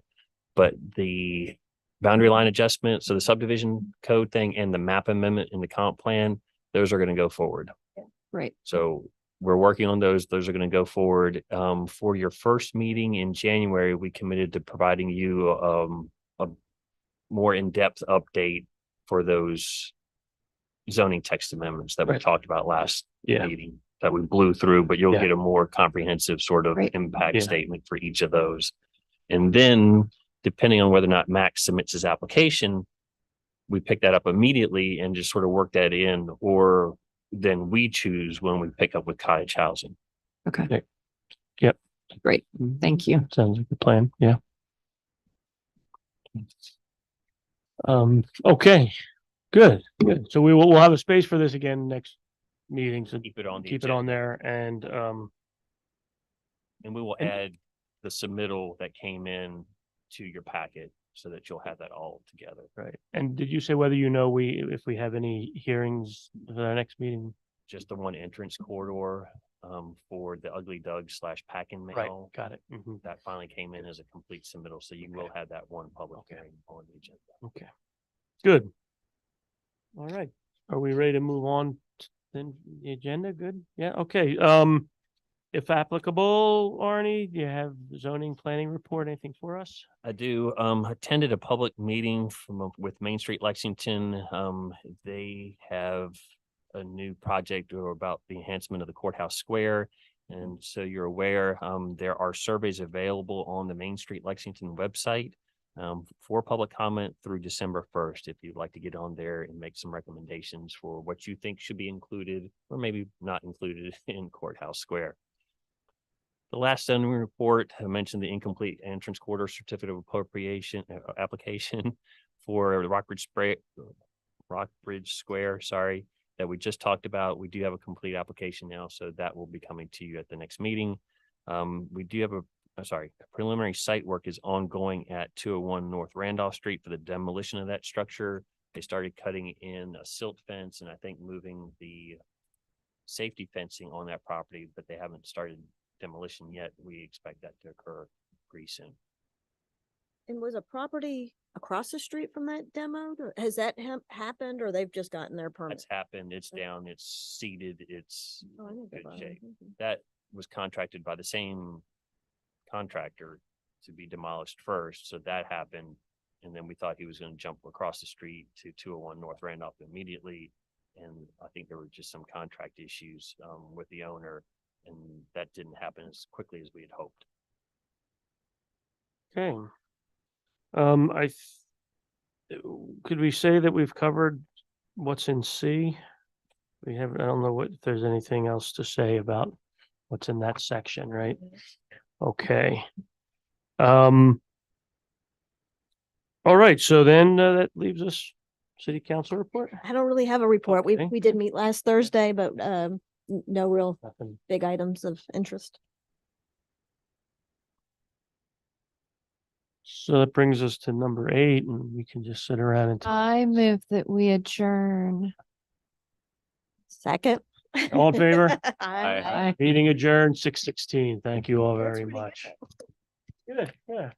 Speaker 4: But the boundary line adjustment, so the subdivision code thing and the map amendment in the comp plan, those are going to go forward.
Speaker 1: Right.
Speaker 4: So we're working on those. Those are going to go forward. For your first meeting in January, we committed to providing you a more in-depth update for those zoning text amendments that we
Speaker 2: Right.
Speaker 4: talked about last
Speaker 2: Yeah.
Speaker 4: meeting that we blew through, but you'll
Speaker 2: Yeah.
Speaker 4: get a more comprehensive sort of
Speaker 1: Right.
Speaker 4: impact
Speaker 2: Yeah.
Speaker 4: statement for each of those. And then depending on whether or not Max submits his application, we pick that up immediately and just sort of work that in, or then we choose when we pick up with cottage housing.
Speaker 1: Okay.
Speaker 2: Yep.
Speaker 1: Great. Thank you.
Speaker 2: Sounds like a plan. Yeah. Okay, good. So we'll have a space for this again next meetings and
Speaker 4: Keep it on the
Speaker 2: keep it on
Speaker 4: agenda.
Speaker 2: there and,
Speaker 4: And we will
Speaker 2: and-
Speaker 4: add the submittal that came in to your packet so that you'll have that all together.
Speaker 2: right. And did you say whether if we have any hearings for our next meeting?
Speaker 4: Just the one entrance corridor for the Ugly Doug / Pack and
Speaker 2: Right,
Speaker 4: Mail.
Speaker 2: got it. Mhm.
Speaker 4: That finally came in as a complete submittal, so you will have that one public
Speaker 2: Okay.
Speaker 4: hearing on the agenda.
Speaker 2: Okay. Good. All right. Are we ready to move on to the agenda? Good. Yeah, okay. If applicable, Arnie, do you have zoning planning report, anything for us?
Speaker 4: I do. Attended a public meeting with Main Street Lexington. They have a new project or about the enhancement of the courthouse square. And so you're aware, there are surveys available on the Main Street Lexington website for public comment through December 1st. If you'd like to get on there and make some recommendations for what you think should be included or maybe not included in courthouse square. The last zoning report, I mentioned the incomplete entrance quarter certificate of appropriation application for the Rockbridge Square, sorry, that we just talked about. We do have a complete application now, so that will be coming to you at the next meeting. We do have a preliminary site work is ongoing at 201 North Randolph Street for the demolition of that structure. They started cutting in a silt fence and I think moving the safety fencing on that property, but they haven't started demolition yet. We expect that to occur pretty soon.
Speaker 3: And was a property across the street from that demo? Has that happened or they've just gotten their permit?
Speaker 4: That's happened. It's down, it's seeded, it's
Speaker 3: Oh, I didn't go
Speaker 4: good
Speaker 3: by.
Speaker 4: shape.
Speaker 3: Mhm.
Speaker 4: That was contracted by the same contractor to be demolished first. So that happened. And then we thought he was going to jump across the street to 201 North Randolph immediately. And I think there were just some contract issues with the owner, and that didn't happen as quickly as we had hoped.
Speaker 2: Okay. Could we say that we've covered what's in C? I don't know if there's anything else to say about what's in that section, right? Okay. All right, so then that leaves us city council report.
Speaker 3: I don't really have a report.
Speaker 2: Okay.
Speaker 3: We did meet last Thursday, but no real
Speaker 2: Nothing.
Speaker 3: big items of interest.
Speaker 2: So that brings us to number 8, and we can just sit around and talk.
Speaker 1: I move that we adjourn.
Speaker 3: Second.
Speaker 2: All in favor?
Speaker 3: Aye.
Speaker 2: Meeting adjourned 6:16. Thank you all
Speaker 3: That's
Speaker 2: very
Speaker 3: pretty good.
Speaker 2: much. Good, yeah.